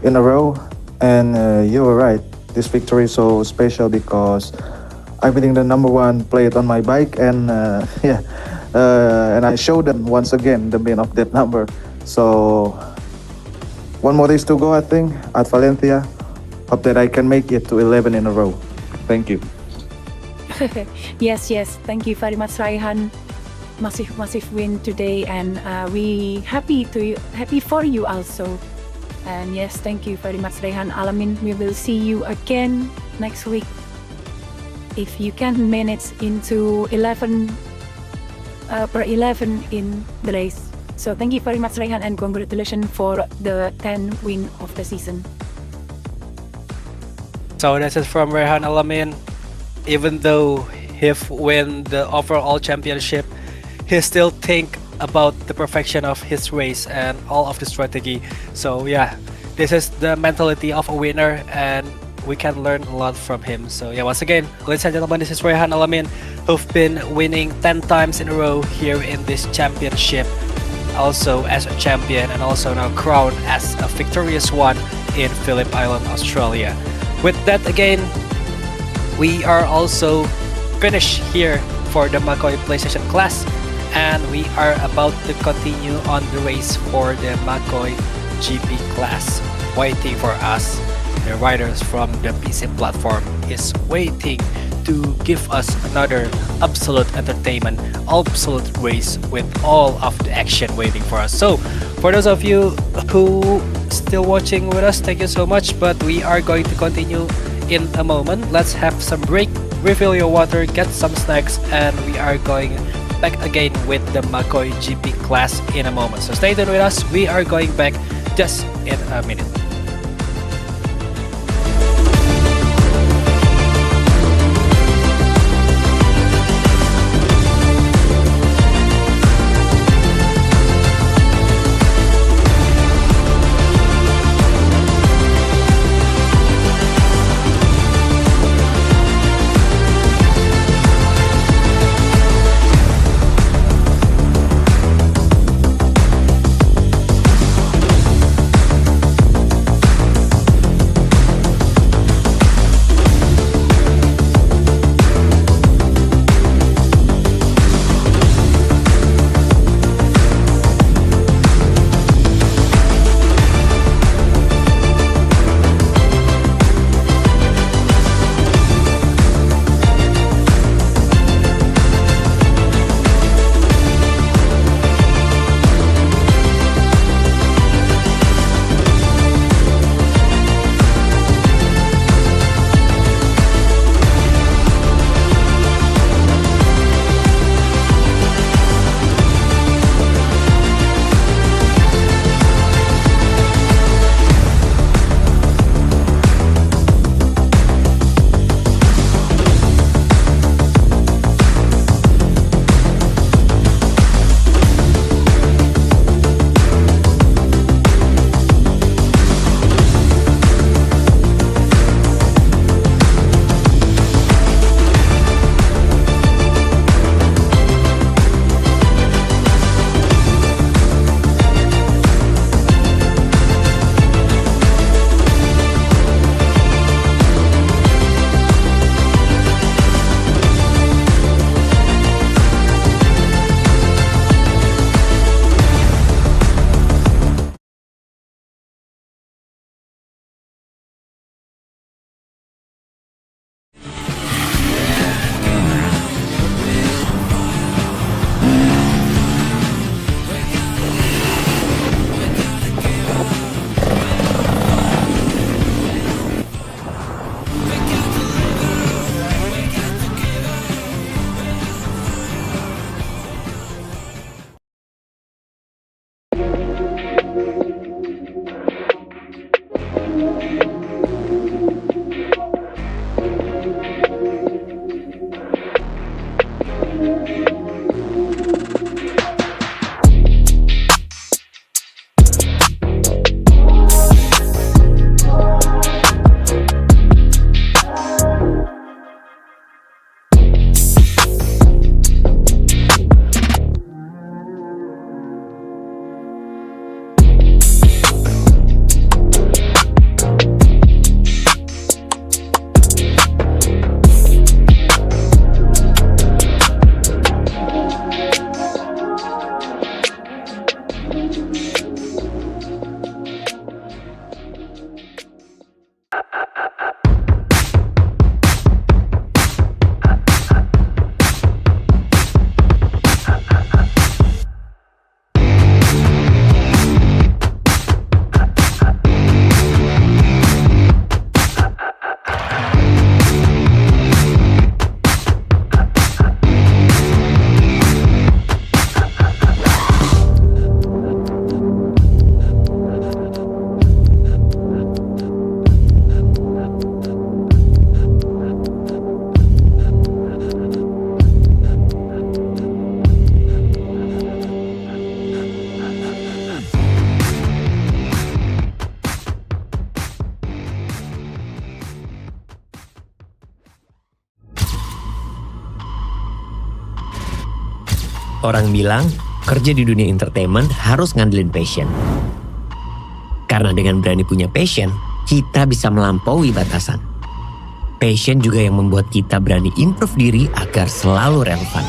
in a row. And you were right, this victory is so special because I'm winning the number 1 plate on my bike, and and I showed them once again the meaning of that number. So one more race to go, I think, at Valencia. Hope that I can make it to 11 in a row. Thank you. Yes, thank you very much, Raihan. Massive win today, and we happy for you also. And yes, thank you very much, Rehan Alamin. We will see you again next week if you can manage into 11 per 11 in the race. So thank you very much, Rehan, and congratulations for the 10 win of the season. So this is from Rehan Alamin. Even though he win the overall championship, he still think about the perfection of his race and all of the strategy. So yeah, this is the mentality of a winner, and we can learn a lot from him. So yeah, once again, ladies and gentlemen, this is Rehan Alamin, who've been winning 10 times in a row here in this championship, also as a champion, and also now crowned as a victorious one in Phillip Island, Australia. With that, again, we are also finished here for the Macoi PlayStation class, and we are about to continue on the race for the Macoi GP class. Waiting for us, the riders from the PC platform is waiting to give us another absolute entertainment, absolute race with all of the action waiting for us. So for those of you who still watching with us, thank you so much, but we are going to continue in a moment. Let's have some break, refill your water, get some snacks, and we are going back again with the Macoi GP class in a moment. So stay tuned with us, we are going back just in a minute. Orang bilang, kerja di dunia entertainment harus ngandelin passion. Karena dengan berani punya passion, kita bisa melampaui batasan. Passion juga yang membuat kita berani improve diri agar selalu relevan.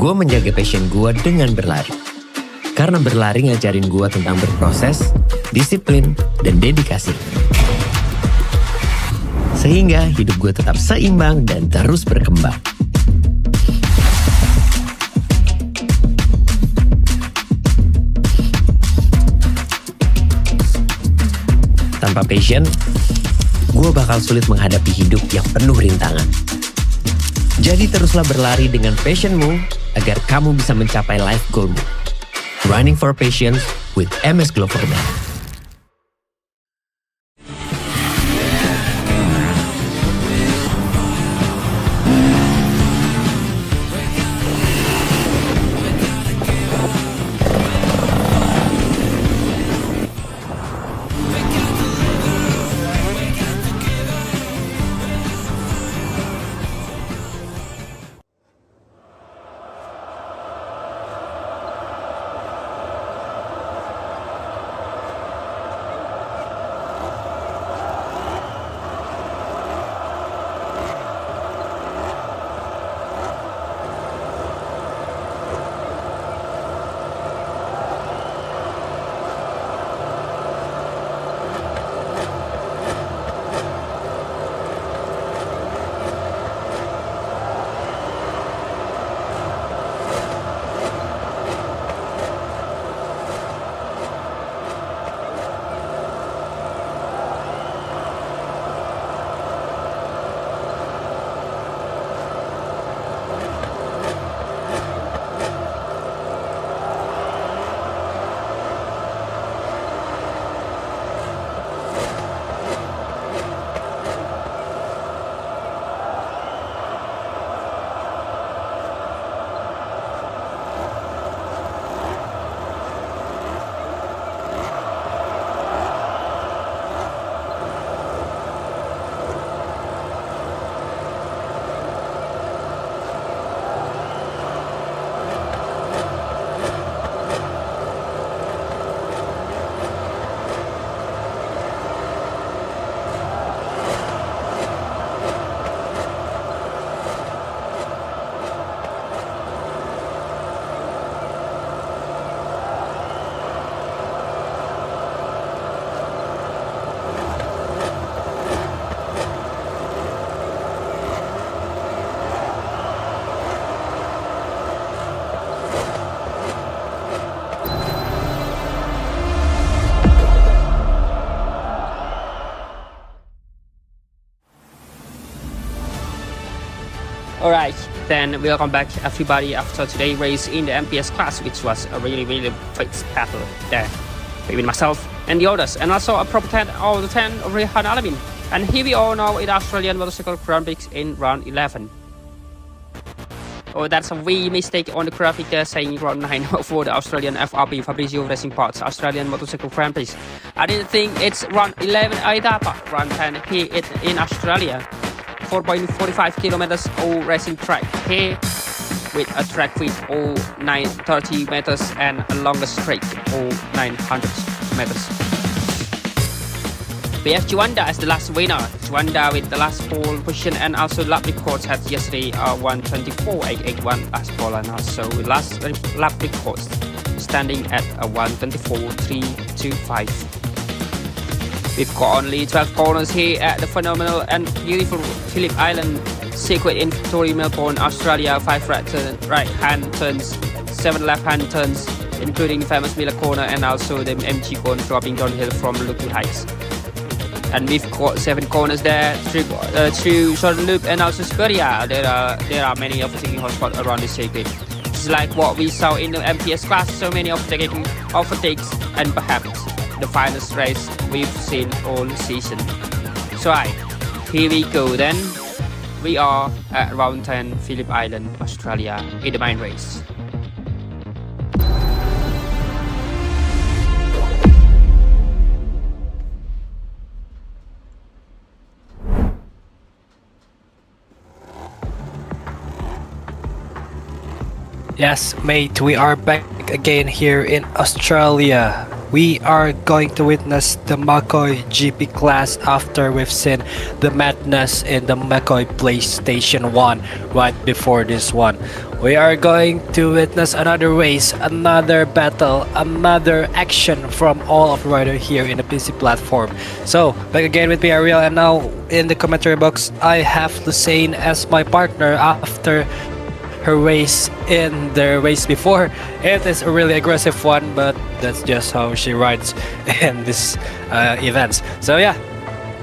Gue menjaga passion gue dengan berlari. Karena berlari ngajarin gue tentang berproses, disiplin, dan dedikasi. sehingga hidup gue tetap seimbang dan terus berkembang. Tanpa passion, gue bakal sulit menghadapi hidup yang penuh rintangan. Jadi teruslah berlari dengan passionmu agar kamu bisa mencapai life goalmu. Running for Passion with MS Gloverman. Alright, then welcome back everybody after today's race in the MPS class, which was a really fixed battle there between myself and the others, and also a proper 10 out of the 10 of Rehan Alamin. And here we are now in Australian Motorcycle Grand Prix in round 11. Oh, that's a wee mistake on the graphic there saying round 9 for the Australian FRP Fabrizio Racing Parts Australian Motorcycle Grand Prix. I didn't think it's round 11 either, but round 10 here in Australia. 4.45 kilometers all racing track here with a track width all 930 meters and a longer straight all 900 meters. We have Juanda as the last winner. Juanda with the last pole position and also lap records had yesterday 1:24.881 last pole, and also last lap records standing at 1:24.325. We've got only 12 corners here at the phenomenal and beautiful Phillip Island circuit in Victoria, Melbourne, Australia. 5 right-hand turns, 7 left-hand turns, including the famous Miller corner and also the MG corner dropping downhill from looking heights. And we've got 7 corners there through short loop and also Superior. There are many overtaking hotspots around the circuit. It's like what we saw in the MPS class, so many overtakes and perhaps the finest race we've seen all season. So here we go then. We are at round 10 Phillip Island, Australia in the main race. Yes, mate, we are back again here in Australia we are going to witness the Macoi GP class after we've seen the madness in the Macoi PlayStation 1 right before this one. We are going to witness another race, another battle, another action from all of the riders here in the PC platform. So, back again with me, Ariel, and now in the commentary box, I have Lusain as my partner after her race in the race before. It is a really aggressive one, but that's just how she rides in these events. So yeah,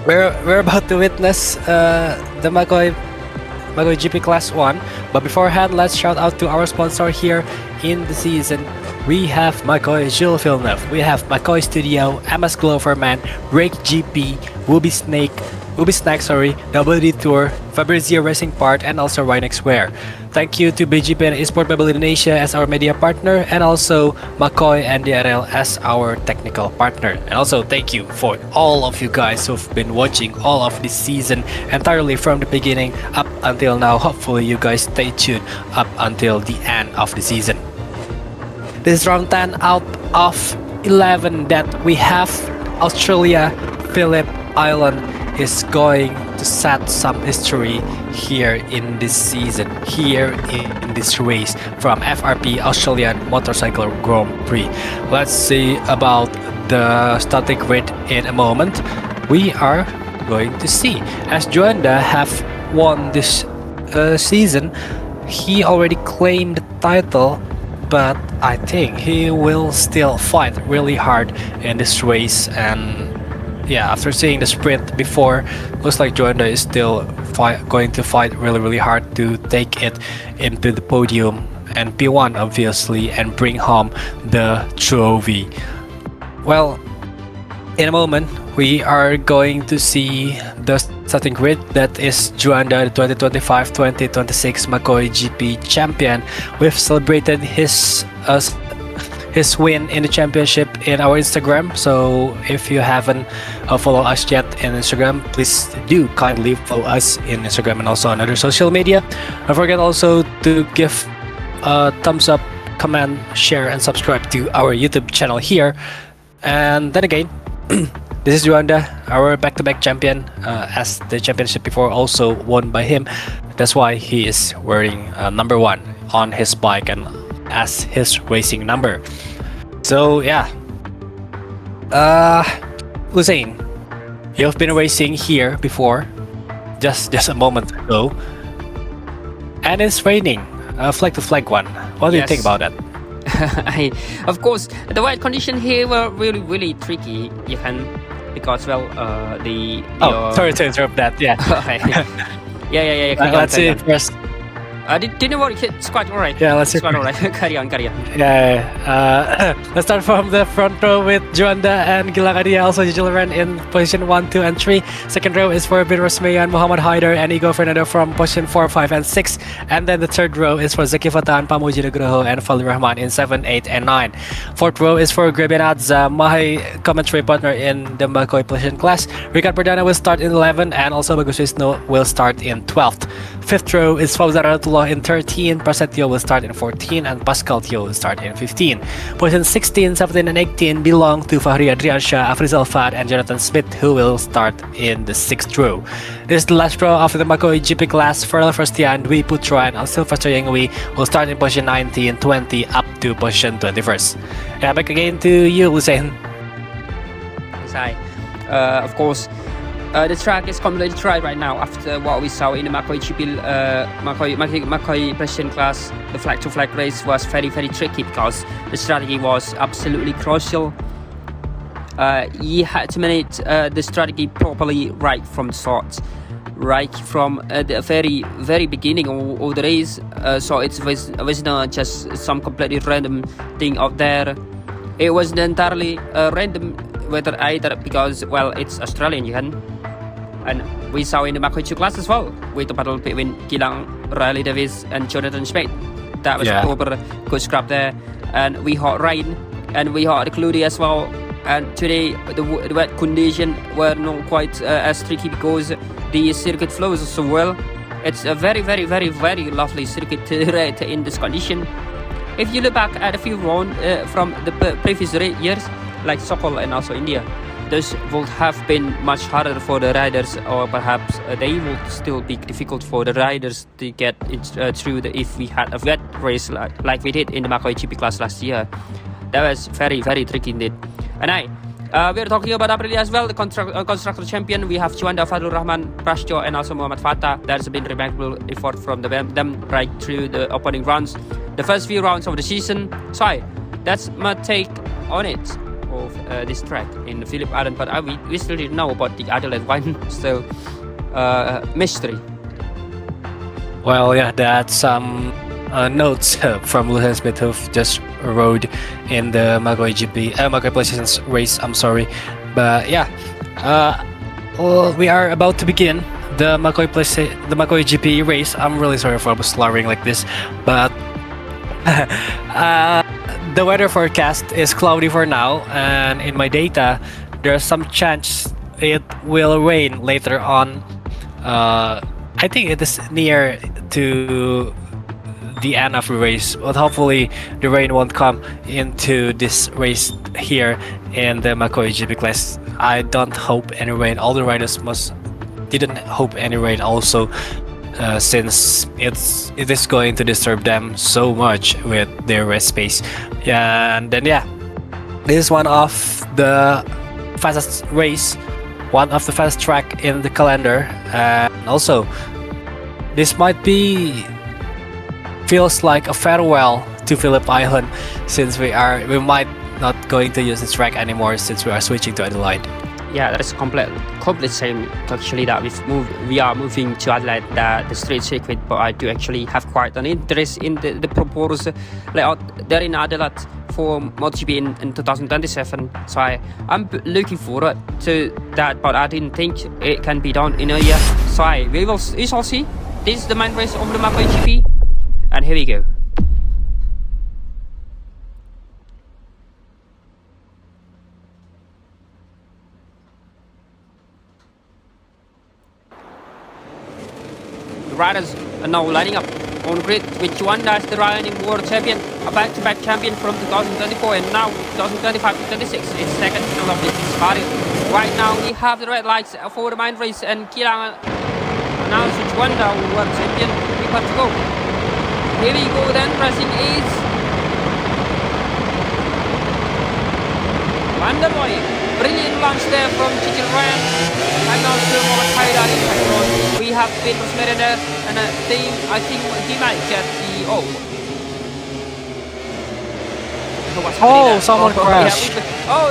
we're about to witness the Macoi GP Class 1. But beforehand, let's shout out to our sponsor here in the season. We have Macoi Jillevilleneuve, we have Macoi Studio, MS Gloverman, BrakeGP, Snack, WD Tour, Fabrizio Racing Part, and also Rynex Wear. Thank you to BGP and Esport Indonesia as our media partner, and also Macoi and DRL as our technical partner. And also thank you for all of you guys who've been watching all of this season entirely from the beginning up until now. Hopefully you guys stay tuned up until the end of the season. This is round 10 out of 11 that we have. Australia, Phillip Island is going to set some history here in this season, here in this race from FRP Australian Motorcycle Grand Prix. Let's see about the starting grid in a moment. We are going to see. As Joanda have won this season, he already claimed the title, but I think he will still fight really hard in this race. And yeah, after seeing the sprint before, looks like Joanda is still going to fight really hard to take it into the podium and P1 obviously, and bring home the trophy. Well, in a moment we are going to see the starting grid. That is Joanda, the 2025-2026 Macoi GP champion. We've celebrated his win in the championship in our Instagram, so if you haven't followed us yet in Instagram, please do kindly follow us in Instagram and also on other social media. Don't forget also to give a thumbs up, comment, share, and subscribe to our YouTube channel here. And then again, this is Joanda, our back-to-back champion, as the championship before also won by him. That's why he is wearing number 1 on his bike and as his racing number. So yeah, Lusain, you've been racing here before, just a moment ago, and it's raining, flag to flag one. What do you think about that? Of course, the weather condition here were really tricky. You can, because well, sorry to interrupt that. Yeah. yeah. Let's see first. Didn't worry, it's quite alright. Yeah, let's see. It's quite alright. Carry on. Yeah. Let's start from the front row with Joanda and Gilagadia, also Jillevilleneuve in position 1, 2, and 3. Second row is for Bin Rosmeyan, Muhammad Haider, and Igor Fernando from position 4, 5, and 6. And then the third row is for Zaki Fatan, Pamuji Nugroho, and Fali Rahman in 7, 8, and 9. Fourth row is for Grebenadza, my commentary partner in the Macoi position class. Ricard Perdana will start in 11, and also Bagus Wisnu will start in 12th. Fifth row is Fauzan Ratullah in 13, Prasetyo will start in 14, and Pascal Tio will start in 15. Position 16, 17, and 18 belong to Fahri Adriansyah, Afrizal Fad, and Jonathan Smith, who will start in the 6th row. This is the last row of the Macoi GP class. Farrell Firstian, Dwi Putra, and Sylvester Yengwi will start in position 19, 20, up to position 21st. Yeah, back again to you, Lusain. Hi. Of course, the track is completely dry right now after what we saw in the Macoi GP, Macoi Precision class. The flag-to-flag race was very tricky because the strategy was absolutely crucial. You had to manage the strategy properly right from the start, right from the very beginning of the race. So it was not just some completely random thing out there. It wasn't entirely random weather either, because well, it's Australian, you can. And we saw in the Macoi 2 class as well, with the battle between Gilang, Riley Davis, and Jonathan Smith. That was proper good scrap there. And we had rain, and we had Cludy as well. And today the wet condition were not quite as tricky because the circuit flows so well. It's a very lovely circuit to ride in this condition. If you look back at a few rounds from the previous years, like Sokol and also India. Those would have been much harder for the riders, or perhaps they would still be difficult for the riders to get through if we had a wet race like we did in the MacoiGP class last year. That was very, very tricky indeed. And we're talking about Aprilia as well, the constructor champion. We have Juanda, Fadlur Rahman, Prasetyo, and also Muhammad Fatah. There's been remarkable effort from them right through the opening rounds, the first few rounds of the season. So that's my take on it, of this track in Phillip Island. But we still didn't know about the Adelaide one, so mystery. Well, yeah, that's some notes from Lucian Smith who just rode in the MacoiGP, Macoi PlayStation's race. I'm sorry, but yeah, well, we are about to begin the MacoiGP race. I'm really sorry for slurring like this, but the weather forecast is cloudy for now, and in my data, there's some chance it will rain later on. I think it is near to the end of the race, but hopefully the rain won't come into this race here in the MacoiGP class. I don't hope any rain. All the riders didn't hope any rain also, since it is going to disturb them so much with their rest space. And then this is one of the fastest race, one of the fastest track in the calendar, and also this might feels like a farewell to Phillip Island, since we might not going to use this track anymore since we are switching to Adelaide. Yeah, that's complete same actually, that we are moving to Adelaide, the street circuit. But I do actually have quite an interest in the proposed layout there in Adelaide for MotoGP in 2027. So I'm looking forward to that, but I didn't think it can be done in a year. So we shall see. This is the main race of the MacoiGP, and here we go. The riders are now lining up on grid with Juanda as the reigning world champion, a back-to-back champion from 2024 and now 2025-26. It's second to Lombok. Right now we have the red lights for the main race, and Kilang announced Juanda world champion. We have to go. Here we go then, pressing is Vanderboy. Brilliant launch there from Jillevilleneuve. And now still more tighter in control. We have Petrus Merida, and I think he might get the someone crashed.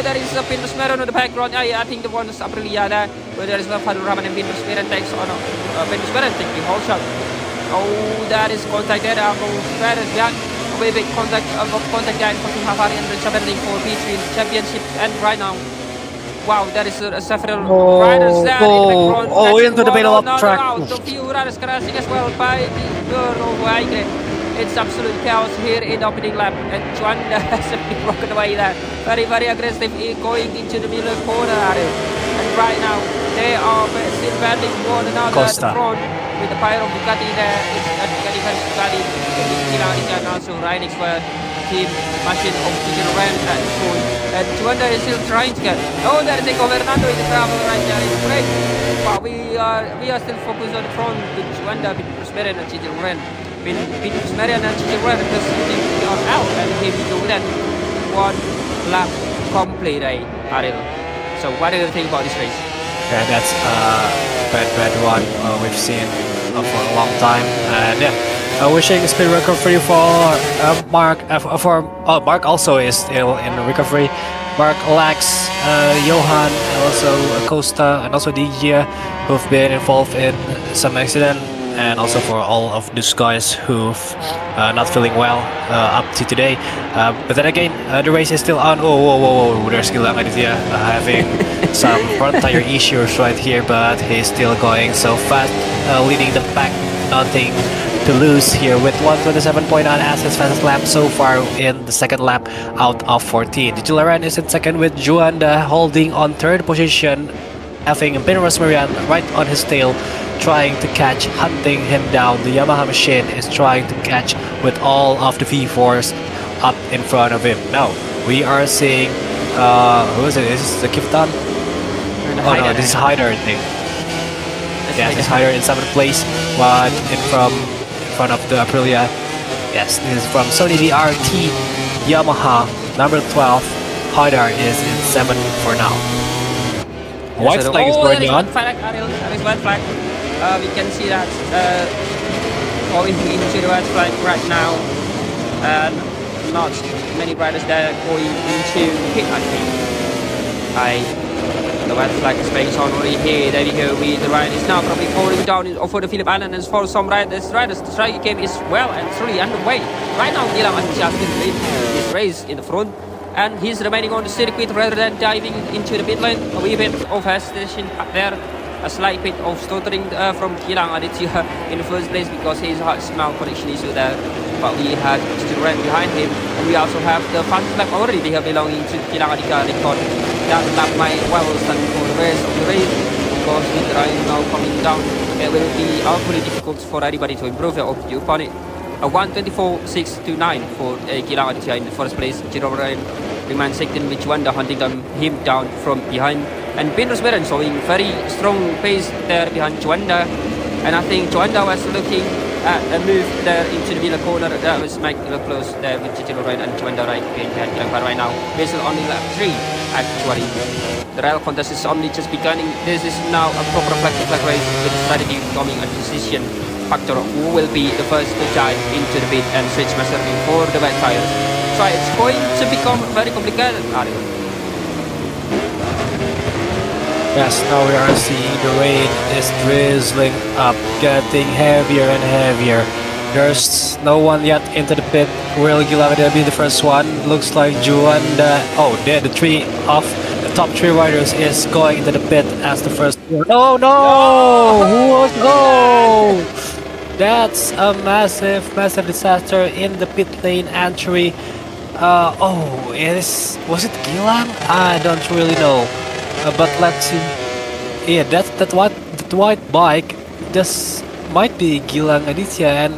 There is a Petrus Merida in the background. I think the one is Aprilia there, where there is Fadlur Rahman and Petrus Merida takes on Petrus Merida taking the whole shot. That is contact there. That is young. Way big contact there for Hafari and Richard for P3 championship. And right now, wow, there is several riders there in the background. Into the middle of the track. A few riders crashing as well by the girl of Aigre. It's absolute chaos here in the opening lap, and Juanda has been broken away there. Very, very aggressive going into the middle corner area. And right now, they are still battling one another at the front with the fire of Ducati there. It's Ducati versus Ducati. And also Rynex Wear team machine of Jillevilleneuve at this point. And Juanda is still trying to get. There is a Governando in the travel right there in the break. But we are still focused on the front with Juanda, with Prosmerian and Jillevilleneuve. With Prosmerian and Jillevilleneuve just sitting on out, and here we go then. One lap complete, Ariel. So what do you think about this race? Yeah, that's a bad one we've seen for a long time, and wishing speed recovery for Mark. Mark also is still in recovery. Mark, Alex, Johan, and also Costa, and also DJ, who've been involved in some accident, and also for all of these guys who've not feeling well up to today. But then again, the race is still on. There's still Aditya having some front tire issues right here, but he's still going so fast, leading the pack. Nothing to lose here with 127.9 as his fastest lap so far in the second lap out of 14. Jillevilleneuve is in second with Juanda holding on third position, having Petrus Merida right on his tail, trying to catch, hunting him down. The Yamaha machine is trying to catch with all of the V4s up in front of him. Now we are seeing Who is it? Is this the Kiftan? Oh no, this is Hyder, I think. Yes, it's Hyder in 7th place, but in front of the Aprilia. Yes, this is from Sony DRT Yamaha, number 12. Hyder is in 7th for now. White flag is going on. There is white flag. We can see that going into the white flag right now. And not many riders there going into pit, I think. The white flag is based on already here. There we go. The ride is now probably falling down for the Phillip Islanders. For some riders, the strike game is well and truly underway. Right now, Gilang has been leading this race in the front, and he's remaining on the circuit rather than diving into the pit lane. A wee bit of hesitation up there. A slight bit of stuttering from Gilang Aditya in the first place because his small connection issue there. But we had Studio behind him, and we also have the fast flag already belonging to Gilang Aditya record. That might well stand for the rest of the race because with the rain now coming down, it will be awfully difficult for anybody to improve upon it. A 1:24.629 for Gilang Aditya in the first place. Jillevilleneuve remains second with Juanda hunting him down from behind. And Pinrus Beren showing very strong pace there behind Juanda. And I think Juanda was looking at a move there into the middle corner. That was make close there with Jillevilleneuve and Juanda right behind Gilang. But right now, basically only lap 3 actually. The rail contest is only just beginning. This is now a proper flag race with strategy becoming a decision factor. Who will be the first to dive into the pit and switch massively for the wet tires? So it's going to become very complicated, Ariel. Yes, now we are seeing the rain is drizzling up, getting heavier and heavier. There's no one yet into the pit. Will Gilang will be the first one? Looks like Juanda. Oh, there the three of the top 3 riders is going into the pit as the first. Oh no! Who was? Oh! That's a massive disaster in the pit lane entry. Was it Gilang? I don't really know. But let's see. Yeah, that white bike. This might be Gilang Aditya, and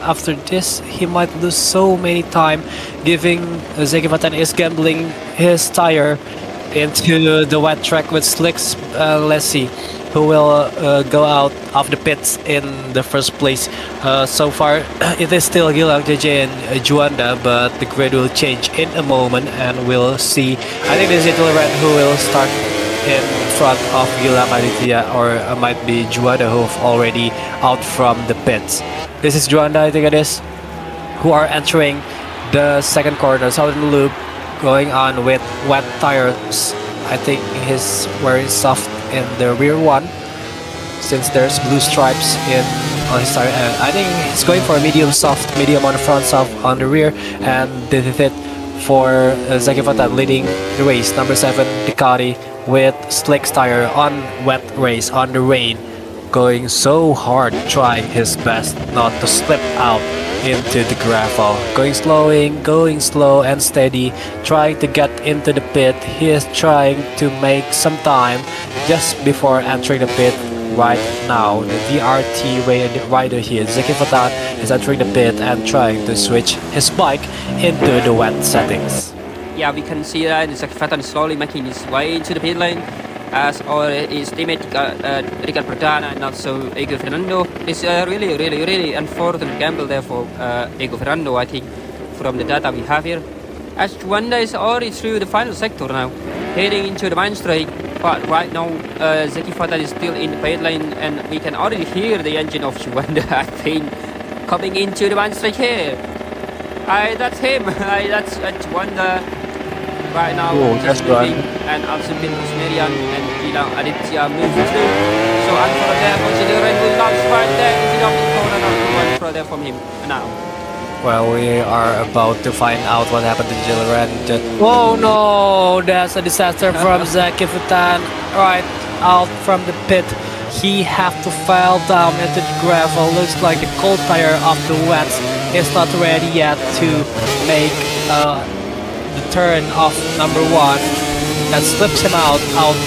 after this he might lose so many time, giving Zeki Vatan is gambling his tire into the wet track with slicks. Let's see who will go out of the pits in the first place. So far it is still Gilang, JJ and Juanda, but the grid will change in a moment and we'll see. I think this is Red who will start in front of Gilang Aditya, or might be Juanda who've already out from the pits. This is Juanda, I think it is, who are entering the second corner, southern loop, going on with wet tires. I think he's wearing soft in the rear one, since there's blue stripes on his tire. I think he's going for a medium soft, medium on the front, soft on the rear, and this is it for Zeki Vatan leading the race. Number 7 Ducati with slicks tire on wet race on the rain, going so hard, trying his best not to slip out into the gravel, going slow and steady, trying to get into the pit. He is trying to make some time just before entering the pit. Right now, the DRT rider here, Zeki Vatan, is entering the pit and trying to switch his bike into the wet settings. Yeah, we can see that Zeki Vatan is slowly making his way into the pit lane, as all his teammate Ricard Perdana and also Ego Fernando. It's a really unfortunate gamble there for Ego Fernando, I think, from the data we have here. As Juanda is already through the final sector now, heading into the main straight. But right now, Zeki Vatan is still in the pit lane, and we can already hear the engine of Juanda, I think, coming into the main straight here. That's him. That's Juanda. Right now, just moving, and also Pinrus Merian and Gilang Aditya moves through. So unfortunately, considering we lost right there, if you don't corner, not one there from him now. Well, we are about to find out what happened to Jillevilleneuve. Oh no, that's a disaster from Zeki Vatan. Right out from the pit. He have to fall down into the gravel. Looks like the cold tire of the wets is not ready yet to make the turn of number 1. that slips him out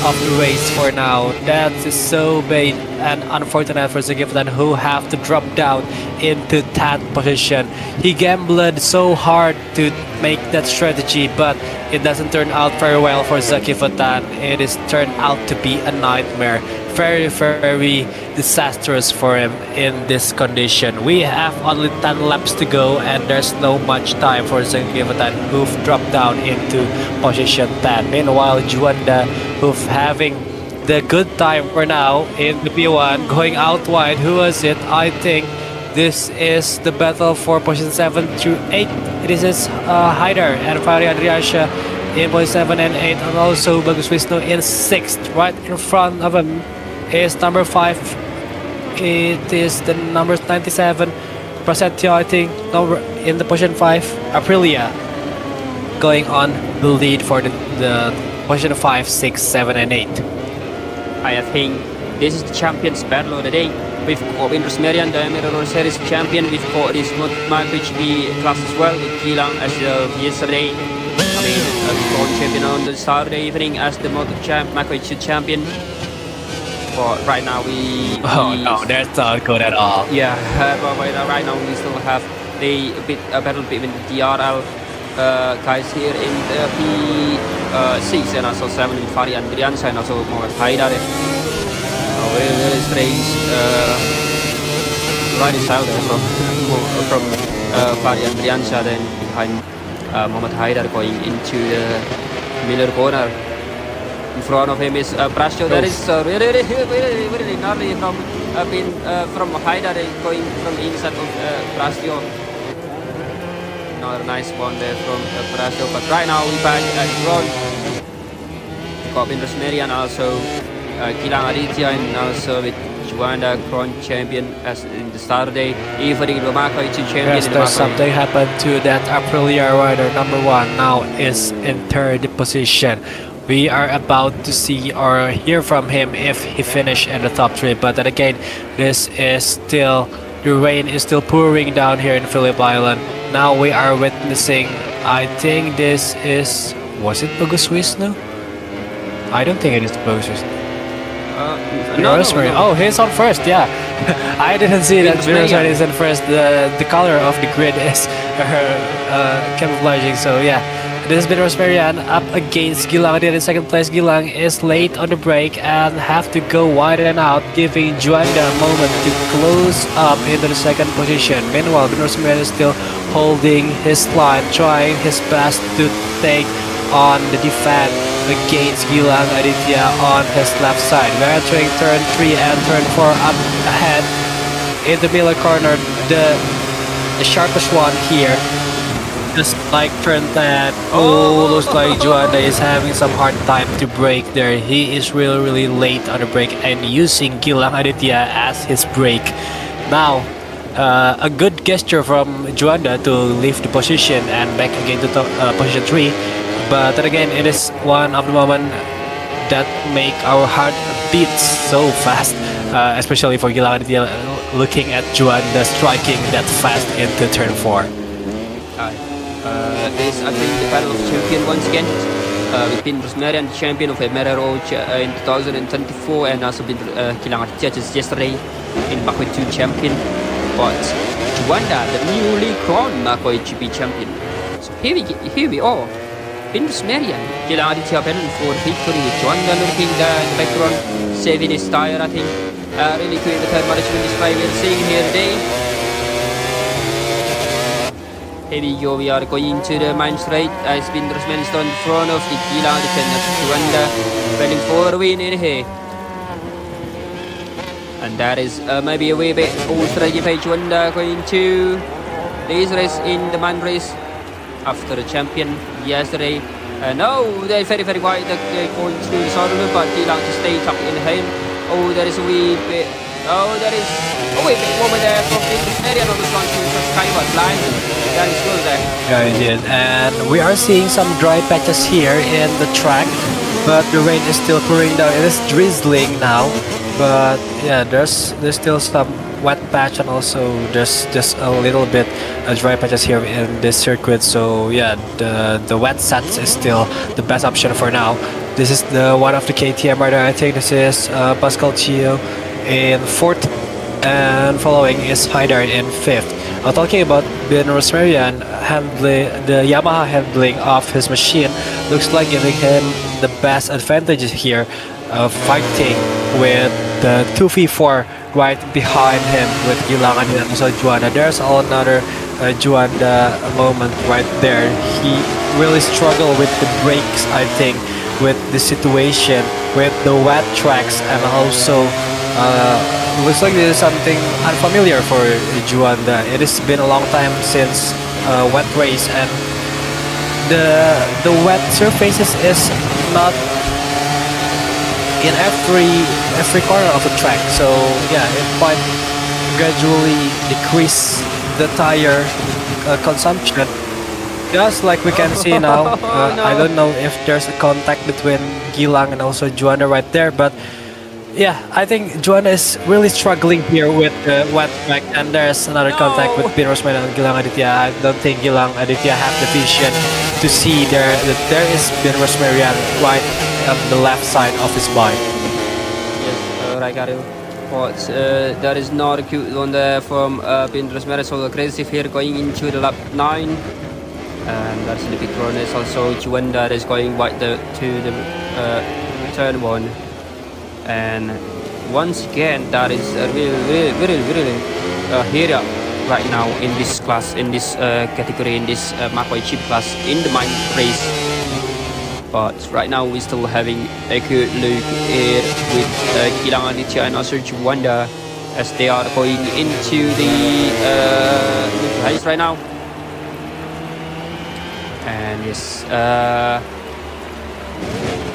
of the race for now. That is so bad and unfortunate for Zillevilleneuve, who have to drop down into that position. He gambled so hard to make that strategy, but it doesn't turn out very well for Zillevilleneuve. It is turned out to be a nightmare. Very, very disastrous for him in this condition. We have only 10 laps to go, and there's no much time for Zillevilleneuve, who've dropped down into position 10. Meanwhile, Juanda, who've having the good time for now in the P1, going out wide. Who was it? I think this is the battle for position 7 through 8. This is Haider and Fahri Andriasha in position 7 and 8, and also Bagus Wisnu in 6th. Right in front of him is number 5. It is the number 97 Prasetyo, I think, number in the position 5. Aprilia going on the lead for the position 5, 6, 7 and 8. I think this is the champions battle of the day. We've got Rosmerian, the Mirror Series champion. We've got this MEI-MacoiGP class as well with Gilang as yesterday. I mean, a world champion on the Saturday evening as the Moto Macoi champion. But right now Oh no, that's not good at all. Yeah, but right now we still have a battle between the DRL guys here in the P6 and also 7 with Fahri Andriansyah and also Mohammed Haidar. Very strange riding style there from Fahri Andriansyah, then behind Mohammed Haidar going into the middle corner. In front of him is Prasho. That is really gnarly from Haidar going from inside of Prasho. Another nice one there from Prasho. But right now we back at front. Got Rosmerian also. Gilang Aditya and also with Juanda Crown champion as in the Saturday evening. Macoi champion. Yes, there's something happened to that Aprilia rider. Number 1 now is in 3rd position. We are about to see or hear from him if he finished in the top 3. But then again, this is still, the rain is still pouring down here in Phillip Island. Now we are witnessing, I think this is, was it Bagus Wisnu? I don't think it is Bagus Wisnu. No. Oh, he's on first, yeah. I didn't see that Rosmerian is in first. The color of the grid is camouflaging, so yeah. This has been Rosmerian up against Gilang. In second place, Gilang is late on the break and have to go wide and out, giving Juanda a moment to close up into the second position. Meanwhile, Rosmerian is still holding his line, trying his best to take on the defense against Gilang Aditya on his left side. We're entering turn 3 and turn 4 up ahead in the middle corner, the sharpest one here. Just like turn 10. Oh, looks like Juanda is having some hard time to brake there. He is really late on the brake and using Gilang Aditya as his brake. Now, a good gesture from Juanda to leave the position and back again to position 3. But then again, it is one of the moments that make our heart beat so fast, especially for Gilang Aditya looking at Juanda striking that fast into turn 4. This I think the battle of champion once again. We've been Rosmerian champion of Merero in 2024 and also been Gilang Aditya just yesterday in Macoi 2 champion. But Juanda, the newly crowned MEI-MacoiGP champion. So here we are. In Rosmerian, Gilang Aditya battle for victory with Juanda looking in the background, saving his tire, I think. Really good tire management display we're seeing here today. Here we go, we are going to the main straight. It's been Rosmerian still in front of the Gilang Aditya and Juanda battling for a win in here. And that is maybe a way bit old strategy by Juanda going to this race in the main race after the champion yesterday. No, they're very wide. They're going through the side but Gilang to stay tucked in him. Oh, there is a wee bit. Oh, there is a wee bit moment there from this area of the front to Skyward line. That is good there. Yeah, it did. And we are seeing some dry patches here in the track, but the rain is still pouring down. It is drizzling now, but yeah, there's still some wet patch and also there's just a little bit dry patches here in this circuit. So yeah, the wet sets is still the best option for now. This is the one of the KTM rider. I think this is Pascal Chio in 4th, and following is Haidar in 5th. Talking about Ben Rosmarian, the Yamaha handling of his machine looks like giving him the best advantages here, fighting with the 2v4 right behind him with Gilang and also Juanda. There's another Juanda moment right there. He really struggled with the brakes, I think, with the situation with the wet tracks, and also looks like this is something unfamiliar for Juanda. It has been a long time since wet race, and the wet surfaces is not in every corner of the track, so yeah, it might gradually decrease the tire consumption. Just like we can see now, I don't know if there's a contact between Gilang and also Juanda right there, but yeah, I think Juanda is really struggling here with the wet track, and there's another contact with Bin Rosman and Gilang Aditya. I don't think Gilang Aditya have the vision to see that there is Bin Rosmarian right on the left side of his bike. Yes, right, Karil. But there is not a cute one there from Bin Rosmarian, so aggressive here going into the lap 9. And that's the big corner. Also Juanda is going right to the turn 1. And once again, that is a really here right now in this class, in this category, in this MEI-MacoiGP class, in the main race. But right now we're still having a good look here with Gilang Aditya and also Juanda as they are going into the race right now. And yes,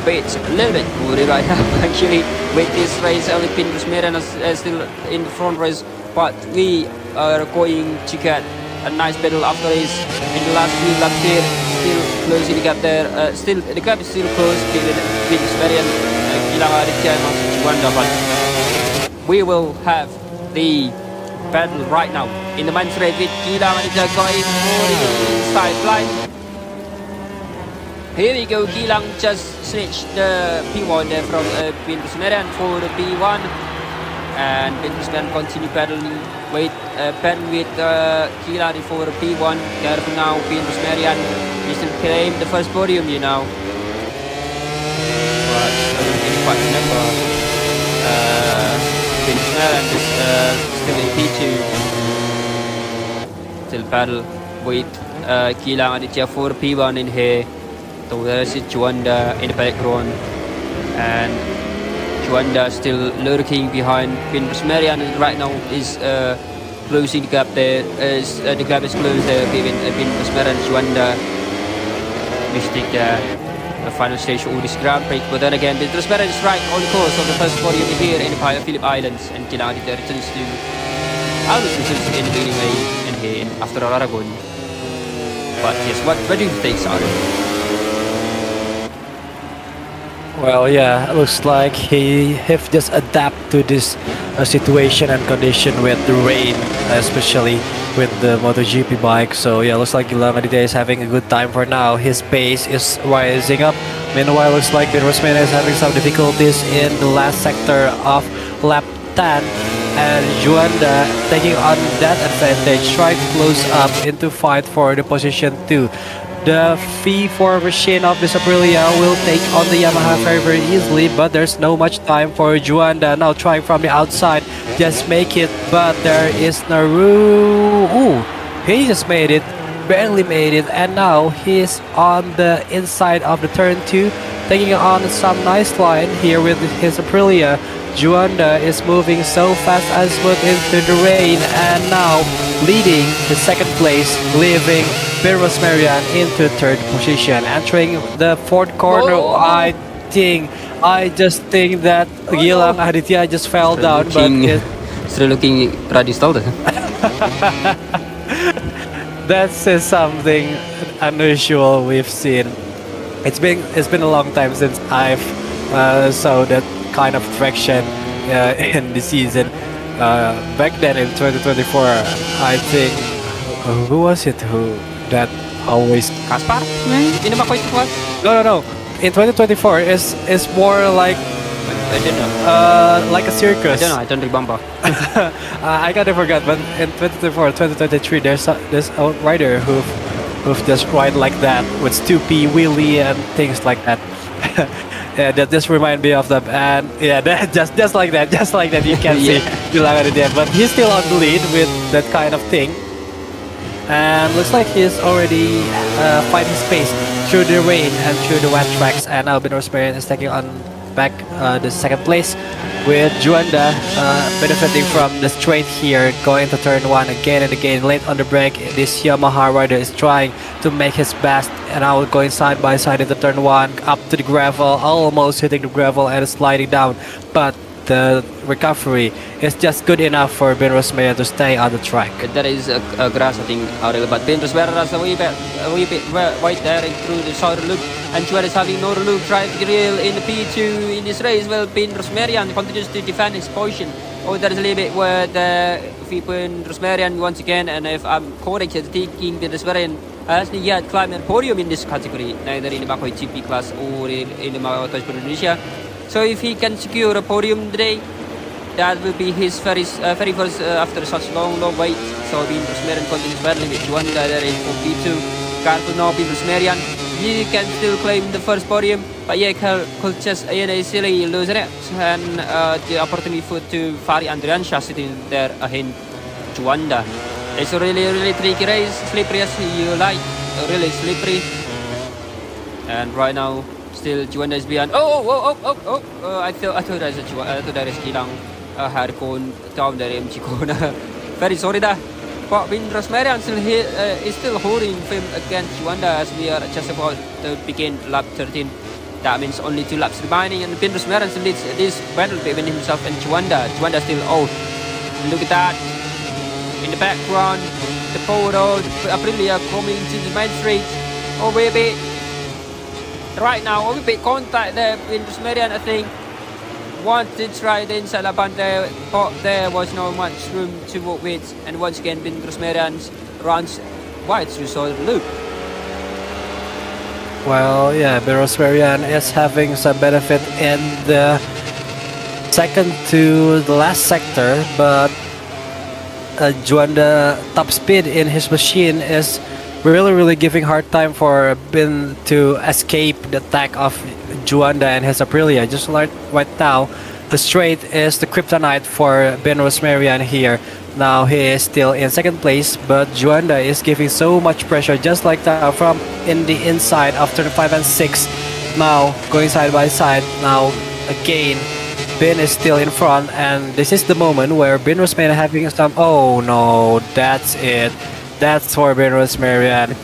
it's a little bit worried right now actually with this race. Only Bin Rosmarian is still in the front race, but we are going to get a nice battle after this in the last few laps here. Still closing the gap there, still the gap is still close between Bin Rosmarian, Gilang Aditya and also Juanda, but we will have the battle right now in the men's race with Gilang Aditya going for the inside line. Here we go, Gilang just switched the P1 there from Bin Rosmarian for the P1, and Bin Rosmarian continue battling with Gilang for the P1. Careful now, Bin Rosmarian, he still claim the first podium, you know. But I didn't quite remember. Bin Rosmarian is still in P2. Still battle with Gilang Aditya for P1 in here. So there's Juanda in the background, and Juanda still lurking behind Bin Rosmarian, and right now is closing the gap there. The gap is closed there between Bin Rosmarian and Juanda. Mistake there, the final stage of this Grand Prix. But then again, Bin Rosmarian is right on the course of the first podium here in the Phillip Islands, and Gilang Aditya returns to Albus in the beginning in here after Aragon. But yes, what do you think, Sarah? Well, yeah, it looks like he have just adapt to this situation and condition with the rain, especially with the MotoGP bike. So yeah, looks like Gilang Aditya is having a good time for now. His pace is rising up. Meanwhile, looks like Bin Rosmarian is having some difficulties in the last sector of lap 10, and Juanda taking on that advantage, trying to close up into fight for the position 2. The V4 machine of this Aprilia will take on the Yamaha very easily, but there's no much time for Juanda. Now trying from the outside, just make it, but there is no room. Ooh, he just made it, barely made it, and now he's on the inside of the turn 2, taking on some nice line here with his Aprilia. Juanda is moving so fast and smooth into the rain, and now leading the second place, leaving Bin Rosmarian into third position. Entering the fourth corner, I just think that Gilang Aditya just fell down, but still looking rather stalled. That's something unusual we've seen. It's been a long time since I've saw that kind of traction in the season. Back then in 2024, I think who was it that always Kaspar? In the McQueen class? No. in 2024 is more like I don't know. like a circus. I don't remember. I kind of forgot, but in 2024, 2023, there's a rider who just ride like that with stoopy, wheelie, and things like that. Yeah, that just remind me of them, and yeah, that, just like that, you can see Bilangan there. But he's still on the lead with that kind of thing, and looks like he's already finding space through the rain and through the wet tracks. And now Ben Rosberg is taking on back the second place, with Juanda benefiting from the straight here, going to turn one again and again. Late on the brake, this Yamaha rider is trying to make his best, and now going side by side into turn one, up to the gravel, almost hitting the gravel and sliding down, but the recovery is just good enough for Ben Rosberg to stay on the track. That is a grass, I think, Ariel, but Ben Rosberg is a wee bit right there through the southern loop, and Juan is having no loop trying to reel in the P2 in this race. Well, Ben Rosberg continues to defend his position. Oh, there is a little bit where the Ben Rosberg once again, and if I'm correct, I think Ben Rosberg hasn't yet climbed the podium in this category, neither in the Macoi GP class or in the Moto Indonesia. So if he can secure a podium today, that will be his very first after such long wait. So Ben Rosberg continues battling with Juan there in P2. Careful now, Ben Rosberg. He can still claim the first podium, but yeah, could just easily lose it. And the opportunity to Fari Andriansyah sitting there ahead Juanda. It's a really tricky race, slippery as you like, really slippery. And right now, still Juanda is behind. I thought there is Kilang Harkon down there in Chikona. Very sorry dah. But Ben Rosberg is still holding firm against Juanda as we are just about to begin lap 13. That means only 2 laps remaining, and Ben Rosberg leads this battle between himself and Juanda. Juanda still look at that. In the background, the Polo, Aprilia coming to the main street. Oh baby. Right now, a bit contact there in Rosberg, I think. Want to try the inside lap there, but there was no much room to work with. And once again, Ben Rosberg runs wide through the loop. Well, yeah, Ben Rosberg is having some benefit in the second to the last sector, but Juanda top speed in his machine is really giving hard time for Ben to escape the attack of Juanda and his Aprilia. Just like right now, the straight is the kryptonite for Ben Rosberg here. Now he is still in second place, but Juanda is giving so much pressure, just like that from in the inside of turn 5 and 6. Now going side by side. Now again, Ben is still in front, and this is the moment where Ben Rosberg having some. Oh no, that's it. That's for Ben Rosberg.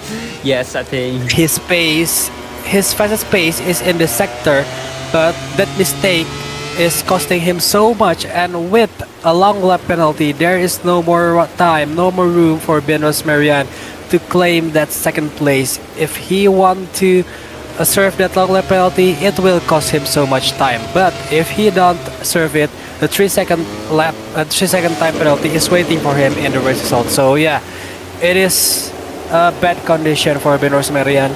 Yes, I think His pace, his fastest pace is in the sector, but that mistake is costing him so much, and with a long lap penalty, there is no more time, no more room for Ben Rosberg to claim that second place. If he want to serve that long lap penalty, it will cost him so much time. But if he don't serve it, the 3-second time penalty is waiting for him in the race result. So yeah, it is a bad condition for Ben Rosberg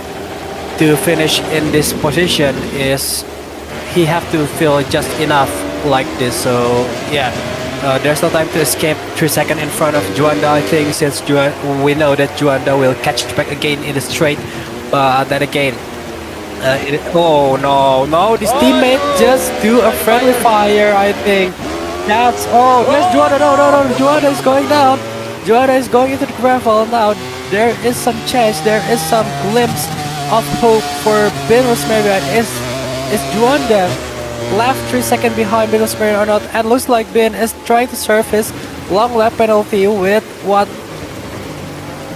to finish in this position. Is he have to feel just enough like this. So yeah, there's no time to escape. 3 seconds in front of Juanda, I think, since we know that Juanda will catch back again in the straight. But then again, oh no, this teammate just do a friendly fire, I think. That's, there's Juanda, no, Juanda is going down. Juanda is going into the gravel now. There is some chance, there is some glimpse of hope for Ben Rosberg. Is Juanda left 3 seconds behind Ben Rosberg or not? And looks like Ben is trying to serve his long lap penalty with what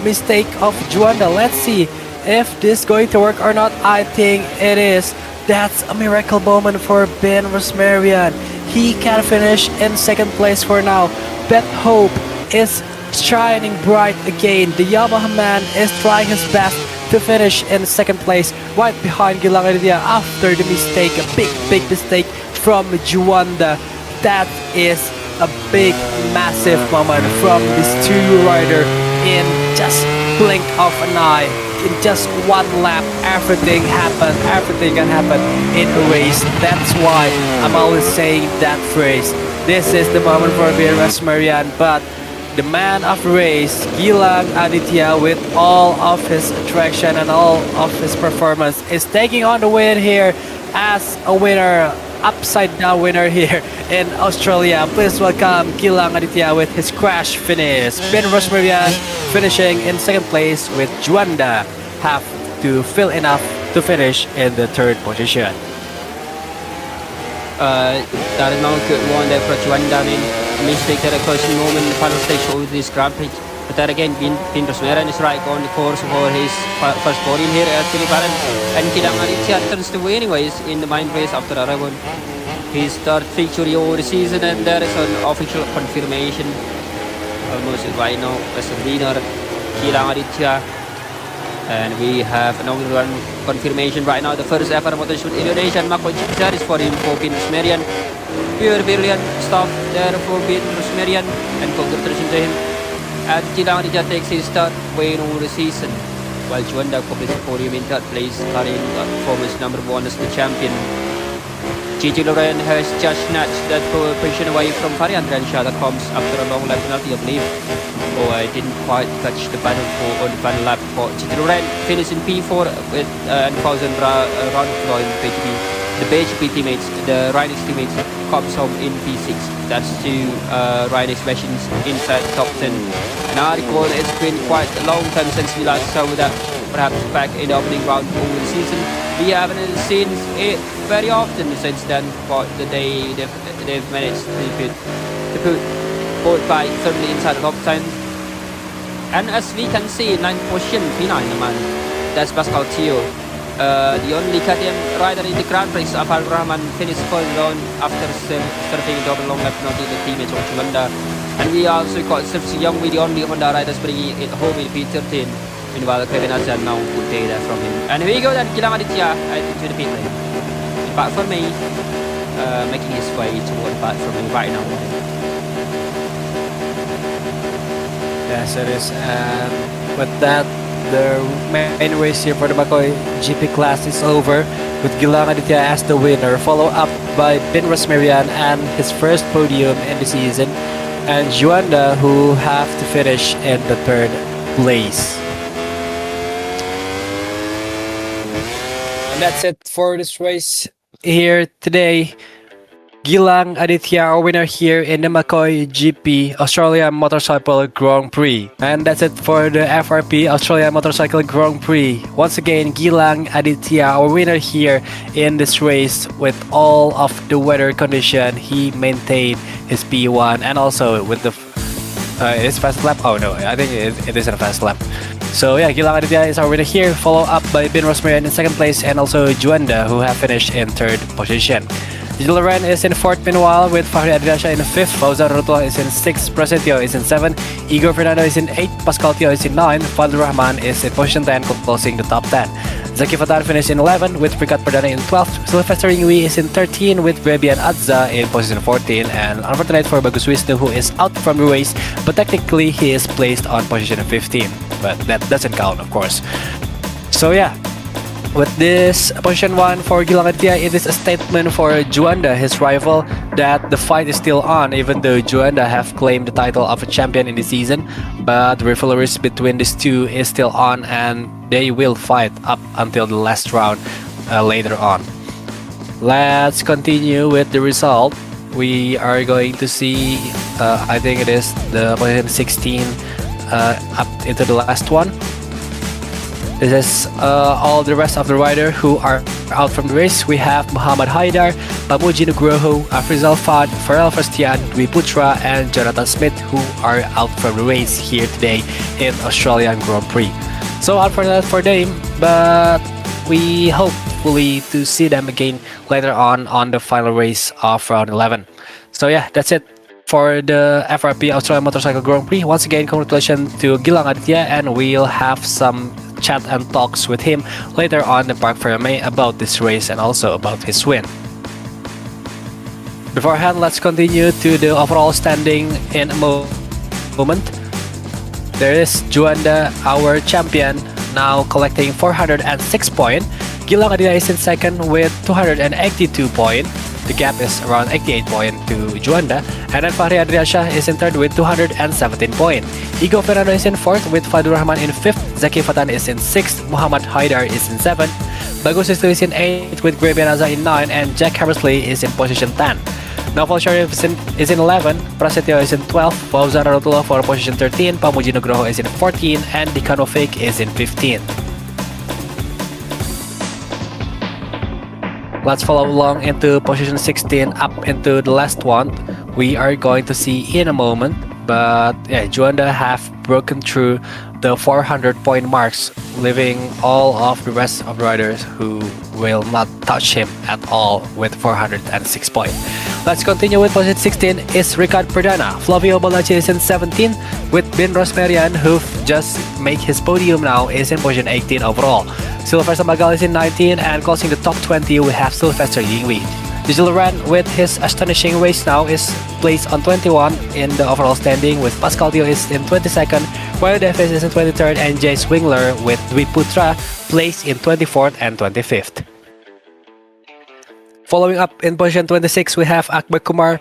mistake of Juanda. Let's see if this is going to work or not. I think it is. That's a miracle moment for Ben Rosberg. He can finish in second place for now. That hope is shining bright again. The Yamaha man is trying his best to finish in second place, right behind Gilang after the mistake, a big mistake from Juanda. That is a big, massive moment from these two riders in just blink of an eye. in just one lap, everything happened. Everything can happen in a race. That's why I'm always saying that phrase. This is the moment for Bin Rosmarian, but the man of the race, Gilang Aditya, with all of his attraction and all of his performance, is taking on the win here as a winner, upside down winner here in Australia. Please welcome Gilang Aditya with his crash finish. Bin Rosmarian finishing in second place, with Juanda have to fill enough to finish in the third position. That is not a good one there for Juanda. I mean, mistake at a closing moment in the final stage of this Grand Prix. But then again, Bin Rosmarian is right on the course for his first podium here at Phillip Island. And Gilang Aditya turns the way anyways in the main race after Aragon. His third victory over the season, and there is an official confirmation almost right now as a winner, Gilang Aditya. And we have another one confirmation right now, the first ever MotoSport Indonesia Macoi Jillevilleneuve is for him, for Bin Rosmarian. Pure brilliant stuff there for Bin Rosmarian, and congratulations to him. And Gilang Aditya takes his third win over the season, while Juanda completes the podium in third place, carrying performance number 1 as the champion. Jillevilleneuve has just snatched that position away from Varian Ransha that comes after a long lap penalty, I believe. Oh, I didn't quite catch the battle on the final lap. For Jillevilleneuve finished in P4 with and 1,000 round for BrakeGP. The BrakeGP teammates, the Rynex teammates, comes home in P6. That's two Rynex machines inside the top 10. And I recall it's been quite a long time since we last saw that, perhaps back in the opening round of the season. We haven't seen it very often since then, but they've managed to put both bikes firmly inside the top 10. And as we can see, 9th position, P9 naman, that's Pascal Tio. The only KTM rider in the Grand Prix, Afal Rahman, finished further on after serving a double long lap penalty to the teammates of Juanda. And we also got Sergio Young with the only Honda riders bringing it home in P13. Meanwhile, Kevin Azan now good data from him. And here we go then, Gilang Aditya into the pit lane. Back for me, making his way toward back for me right now. Yes, it is. And with that, the main race here for the Macoi GP class is over, with Gilang Aditya as the winner, followed up by Bin Rosmarian and his first podium in the season, and Juanda, who have to finish in the third place. And that's it for this race here today. Gilang Aditya, our winner here in the Macoi GP Australia Motorcycle Grand Prix. And that's it for the FRP Australia Motorcycle Grand Prix. Once again, Gilang Aditya, our winner here in this race. With all of the weather condition, he maintained his P1, and also with the it's fast lap. Oh no, I think it isn't a fast lap. So yeah, Gilang Aditya is our winner here, followed up by Bin Rosmarian in second place, and also Juanda, who have finished in third position. Jillevilleneuve is in fourth, meanwhile, with Fahri Adrasha in fifth, Fauzan Rotwa is in sixth, Prasetyo is in seventh, Igor Fernando is in eighth, Pascal Tio is in ninth, Fadl Rahman is in position 10, closing the top 10. Zaki Fatar finished in 11th, with Prikat Perdana in 12th, Sylvester Yingwi is in 13th, with Brebian Adza in position 14, and unfortunate for Bagus Wisnu, who is out from the race, but technically he is placed on position 15, but that doesn't count, of course. So yeah, with this position 1 for Gilang Aditya, it is a statement for Juanda, his rival, that the fight is still on, even though Juanda have claimed the title of a champion in the season. But the rivalry between these two is still on, and they will fight up until the last round later on. Let's continue with the result. We are going to see, I think it is the position 16 up into the last one. This is all the rest of the riders who are out from the race. We have Muhammad Haidar, Pamuji Nugroho, Afrizal Fad, Farrell Fastian, Dwi Putra, and Jonathan Smith, who are out from the race here today in Australian Grand Prix. So unfortunate for them, but we hopefully to see them again later on the final race of round 11. So yeah, that's it for the FRP Australian Motorcycle Grand Prix. Once again, congratulations to Gilang Aditya, and we'll have some chat and talks with him later on in Park Ferme about this race and also about his win. Beforehand, let's continue to the overall standing in a moment. There is Juanda, our champion, now collecting 406 points. Gilang Adina is in second with 282 points. The gap is around 88 points to Juanda. And then Fahri Adriansyah is in third with 217 points. Igo Fernando is in fourth with Fadur Rahman in fifth. Zaki Fatan is in sixth. Muhammad Haidar is in seventh. Bagus Istu is in 8th with Gray Benaza in 9 and Jack Hammersley is in position 10. Novel Sharif is in 11, Prasetyo is in 12, Fauzan Rotullah for position 13, Pamuji Nugroho is in 14 and Dikano Fake is in 15. Let's follow along into position 16 up into the last one. We are going to see in a moment, but yeah, Juanda have broken through the 400 point marks, leaving all of the rest of the riders who will not touch him at all with 406 points. Let's continue with position 16 is Ricard Perdana. Flavio Balaci is in 17 with Ben Rosmerian, who just made his podium now, is in position 18 overall. Sylvester Magal is in 19 and closing the top 20 we have Sylvester Yingwi. Digital Ran with his astonishing race now is placed on 21 in the overall standing, with Pascal Dio is in 22nd, Mario Davis is in 23rd and Jay Swingler with Dwi Putra placed in 24th and 25th. Following up in position 26 we have Akbar Kumar.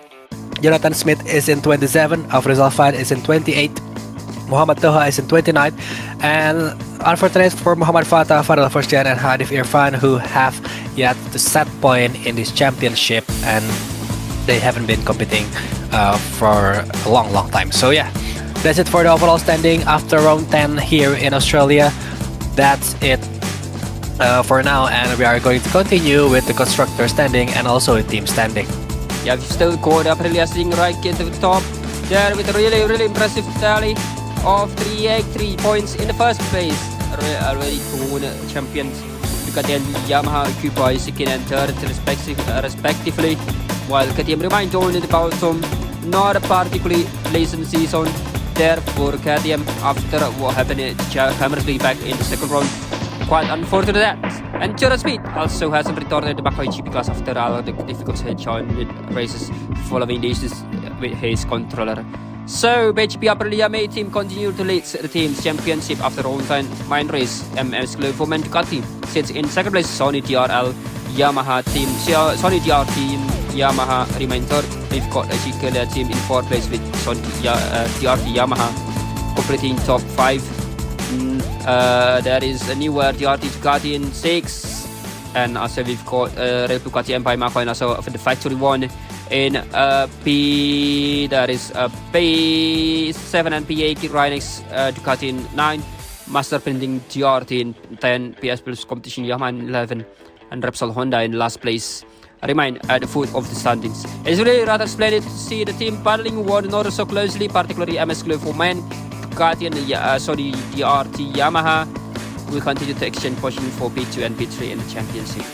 Jonathan Smith is in 27, Afrizal Alfan is in 28, Muhammad Toha is in 29, and unfortunate for Muhammad Fatah, Fadal Firstian and Hadif Irfan, who have yet to set point in this championship and they haven't been competing for a long time. So yeah, that's it for the overall standing after round 10 here in Australia. That's it for now, and we are going to continue with the constructor standing and also the team standing. Yeah, we've still got Aprilia sitting right into the top there with a really impressive tally of 383 points in the first place. Already two champions, Ducati and Yamaha occupy second and third respectively, while KTM remained on in the bottom. Not a particularly pleasant season there for KTM after what happened to Jack Hammersley back in the second round. Quite unfortunate that. And Jordan Smith also has returned to the Macoi GP class after all the difficulties joined races following the issues with his controller. So, BrakeGP Aprilia MEI team continued to lead the team's championship after all-time main race. MS Glove for Ducati sits in second place. Sony DRL Yamaha team, Sony DR team Yamaha remain third. We've got a Chicala team in fourth place with Sony DRT Yamaha completing top 5. There is a newer DRT Ducati in 6, and also we've got Red Ducati Empire Macoi, and also for the factory one in P. There is a P7 and P8 Rynex Ducati in 9, Master Printing DRT in 10, PS Plus Competition Yamaha in 11, and Repsol Honda in last place remain at the foot of the standings. It's really rather splendid to see the team battling one another so closely, particularly MS Glove for men, Ducati and Sony DRT Yamaha will continue to exchange position for P2 and P3 in the championship.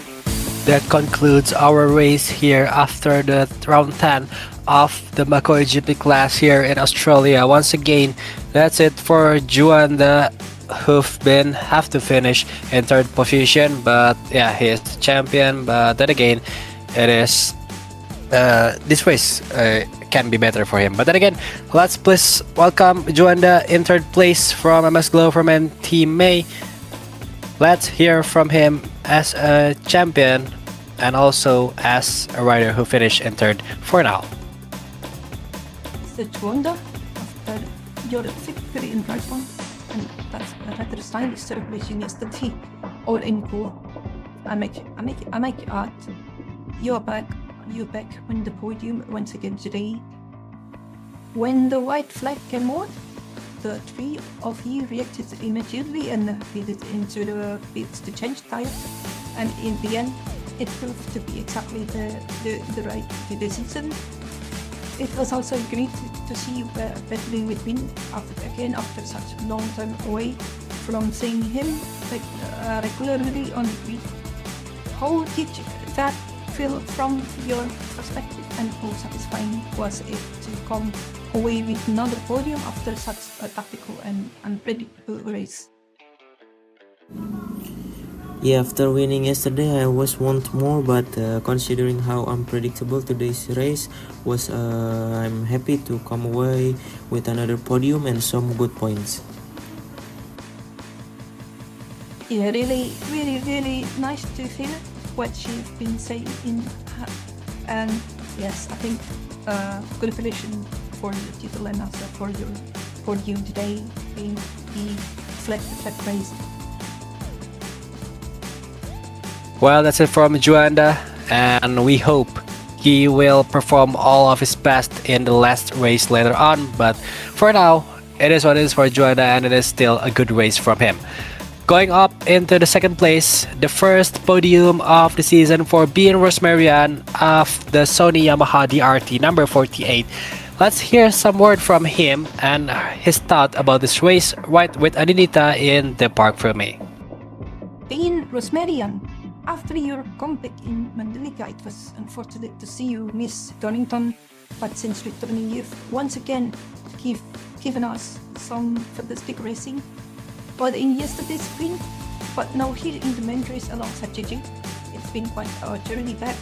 That concludes our race here after the round 10 of the Macoi GP class here in Australia. Once again, that's it for Juanda, who've have to finish in third position, but yeah, he is the champion. But then again, it is this race can be better for him. But then again, let's please welcome Juanda in third place from MS Glover and Team MEI. Let's hear from him as a champion and also as a rider who finished in third for now. The Juanda after your victory in round 1, and that's a rather stylish celebration yesterday. All in cool. I make art. You're back on the podium once again today. When the white flag came on, the three of you reacted immediately and headed into the pits to change tires, and in the end it proved to be exactly the right decision. It was also great to see you battling with Vin after such a long time away from seeing him regularly on the grid. How did that feel from your perspective, and how satisfying was it to come away with another podium after such a tactical and unpredictable race? Yeah, after winning yesterday, I always want more, but considering how unpredictable today's race was, I'm happy to come away with another podium and some good points. Yeah, really, really, really nice to hear what you've been saying and yes, I think congratulations for the title and also for you today being the flag race. Well, that's it from Juanda, and we hope he will perform all of his best in the last race later on. But for now, it is what it is for Juanda, and it is still a good race from him. Going up into the second place, the first podium of the season for Bien Rosmarian of the Sony Yamaha DRT number 48. Let's hear some word from him and his thought about this race right with Anindita in the Park Ferme. Bien Rosmarian, after your comeback in Mandalika, it was unfortunate to see you miss Donington, but since returning you've once again given us some fantastic racing. But in yesterday's sprint, but now here in the main race alongside JJ, it's been quite a journey back.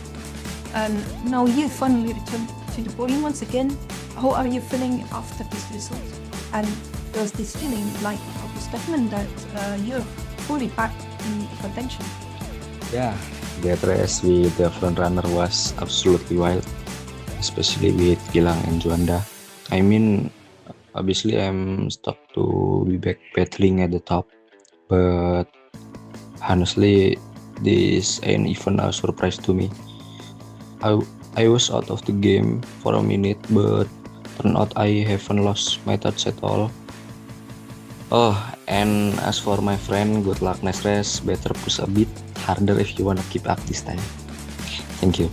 And now you finally returned to the podium once again. How are you feeling after this result? And does this feeling like a statement that you're fully back in contention? Yeah, that race with the front runner was absolutely wild, especially with Gilang and Juanda. I mean, obviously I'm stoked to be back battling at the top, but honestly, this ain't even a surprise to me. I was out of the game for a minute, but turned out I haven't lost my touch at all. Oh, and as for my friend, good luck next race. Better push a bit harder if you wanna keep up this time. Thank you.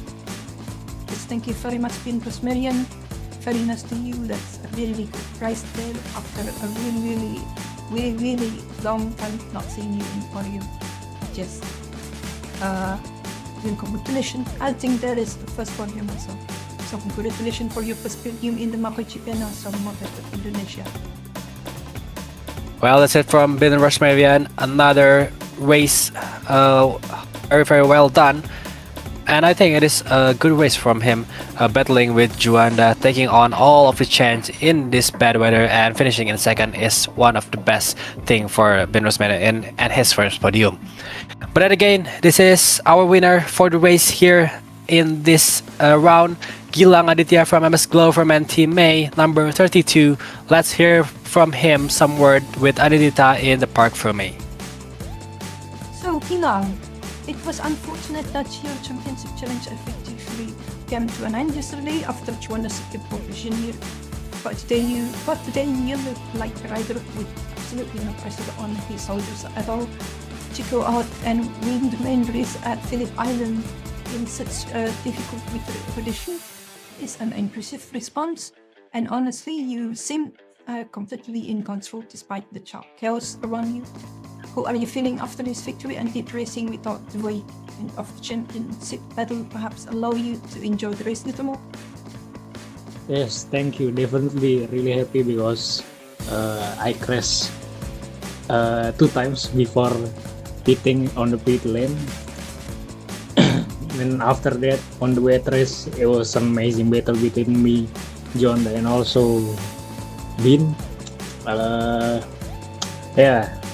Yes, thank you very much, Bien Rosmarian. Very nice to you. That's a really good prize there after a really long time not seeing you in podium. Just congratulations. I think that is the first podium also. So congratulations for your first podium in the MacoiGP and also Moto Indonesia. Well, that's it from Bien Rosmarian. Another race, very well done. And I think it is a good race from him, battling with Juanda, taking on all of the chance in this bad weather, and finishing in second is one of the best thing for Bien Rosmarian and his first podium. But then again, this is our winner for the race here in this round, Gilang Aditya from MS Gloverman and Team MEI, number 32. Let's hear from him some word with Anindita in the Park Ferme. So Gilang, it was unfortunate that your championship challenge effectively came to an end yesterday after Juanda secured position here. But today you look like a rider with absolutely no pressure on his shoulders at all to go out and win the main race at Phillip Island in such a difficult winter condition is an impressive response. And honestly, you seem completely in control despite the chaos around you. How are you feeling after this victory, and did racing without the weight of the championship battle perhaps allow you to enjoy the race a little more? Yes, thank you. Definitely really happy because I crashed 2 times before hitting on the pit lane. And after that, on the wet race, it was an amazing battle between me, John, and also Bin.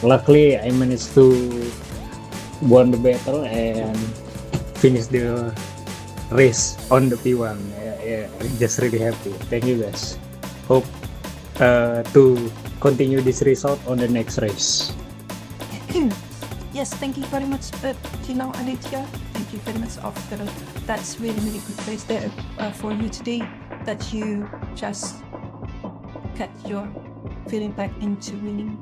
Luckily I managed to won the battle and finish the race on the P1. Just really happy. Thank you guys. Hope to continue this result on the next race. Yes, thank you very much, Gilang Aditya. Thank you very much after that's really good race there for you today, that you just get your feeling back into winning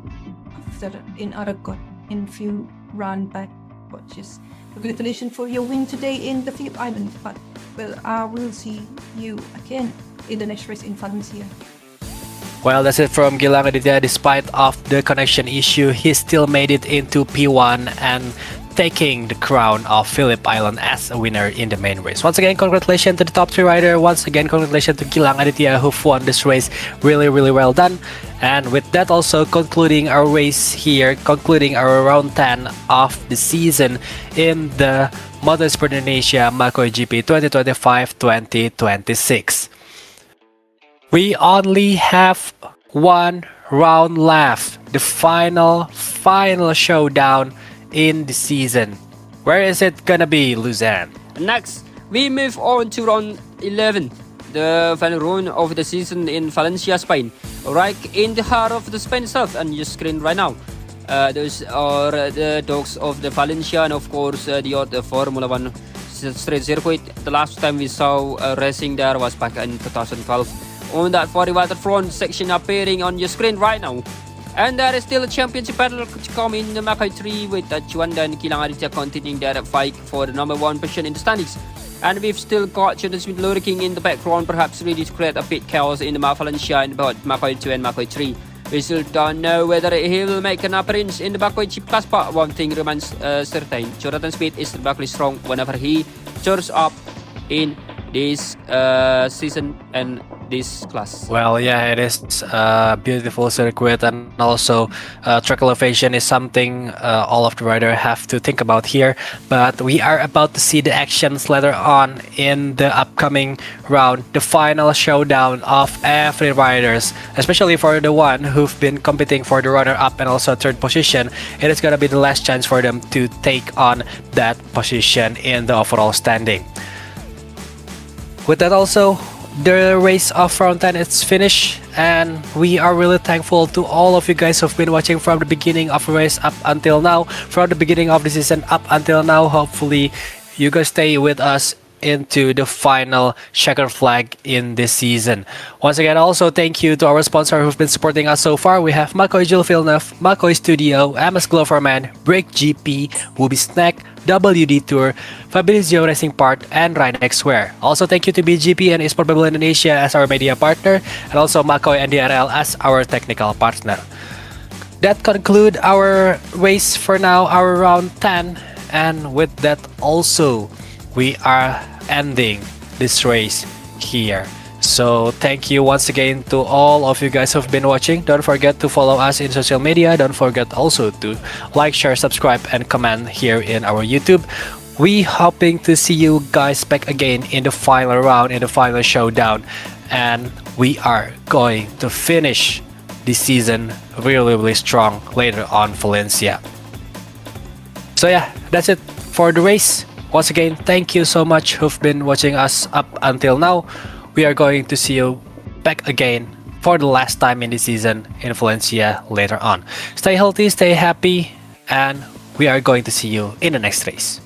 after in Aragon in few round back. But just congratulations for your win today in the Phillip Island. But well, I will see you again in the next race in Valencia. Well, that's it from Gilang Aditya. Despite of the connection issue, he still made it into P1 and taking the crown of Phillip Island as a winner in the main race. Once again, congratulations to the top 3 rider. Once again, congratulations to Gilang Aditya who won this race. Really well done. And with that also concluding our race here, concluding our round 10 of the season in the Moto Esport Indonesia MacoiGP 2025-2026. We only have one round left. The final showdown in the season. Where is it gonna be, Luzanne? Next, we move on to round 11, the final round of the season in Valencia, Spain. Right in the heart of the Spain itself, and your screen right now. Those are the dogs of the Valencia, and of course the Formula 1 street circuit. The last time we saw racing there was back in 2012 on that 40 waterfront section appearing on your screen right now. And there is still a championship battle to come in the Macoi 3 with Juanda and Kilang Aditya continuing their fight for the number 1 position in the standings. And we've still got Jordan Smith lurking in the background, perhaps ready to create a bit chaos in the Valencia and both Macoi 2 and Macoi 3. We still don't know whether he will make an appearance in the BrakeGP class, but one thing remains certain. Jonathan Smith is remarkably strong whenever he turns up in this season and this class. Well, yeah, it is a beautiful circuit, and also track elevation is something all of the riders have to think about here. But we are about to see the actions later on in the upcoming round, the final showdown of every riders, especially for the one who've been competing for the runner-up and also third position. It is gonna be the last chance for them to take on that position in the overall standing. With that also, the race of round 10 is finished, and we are really thankful to all of you guys who've been watching from the beginning of the race up until now, from the beginning of the season up until now. Hopefully you guys stay with us into the final checker flag in this season. Once again, also thank you to our sponsor who've been supporting us so far. We have Macoi Jillevilleneuve, Macoi Studio, MS Gloverman, BrakeGP, Wooby Snack, WD Tour, Fabrizio Racing Part, and Rynex Wear. Also thank you to BGP and Esport Indonesia as our media partner, and also Macoi and DRL as our technical partner. That concludes our race for now, our round 10, and with that also we are ending this race here. So thank you once again to all of you guys who've been watching. Don't forget to follow us in social media. Don't forget also to like, share, subscribe, and comment here in our YouTube. We hoping to see you guys back again in the final round, in the final showdown, and we are going to finish this season really strong later on Valencia. So yeah, that's it for the race. Once again, thank you so much who've been watching us up until now. We are going to see you back again for the last time in the season in Valencia later on. Stay healthy, stay happy, and we are going to see you in the next race.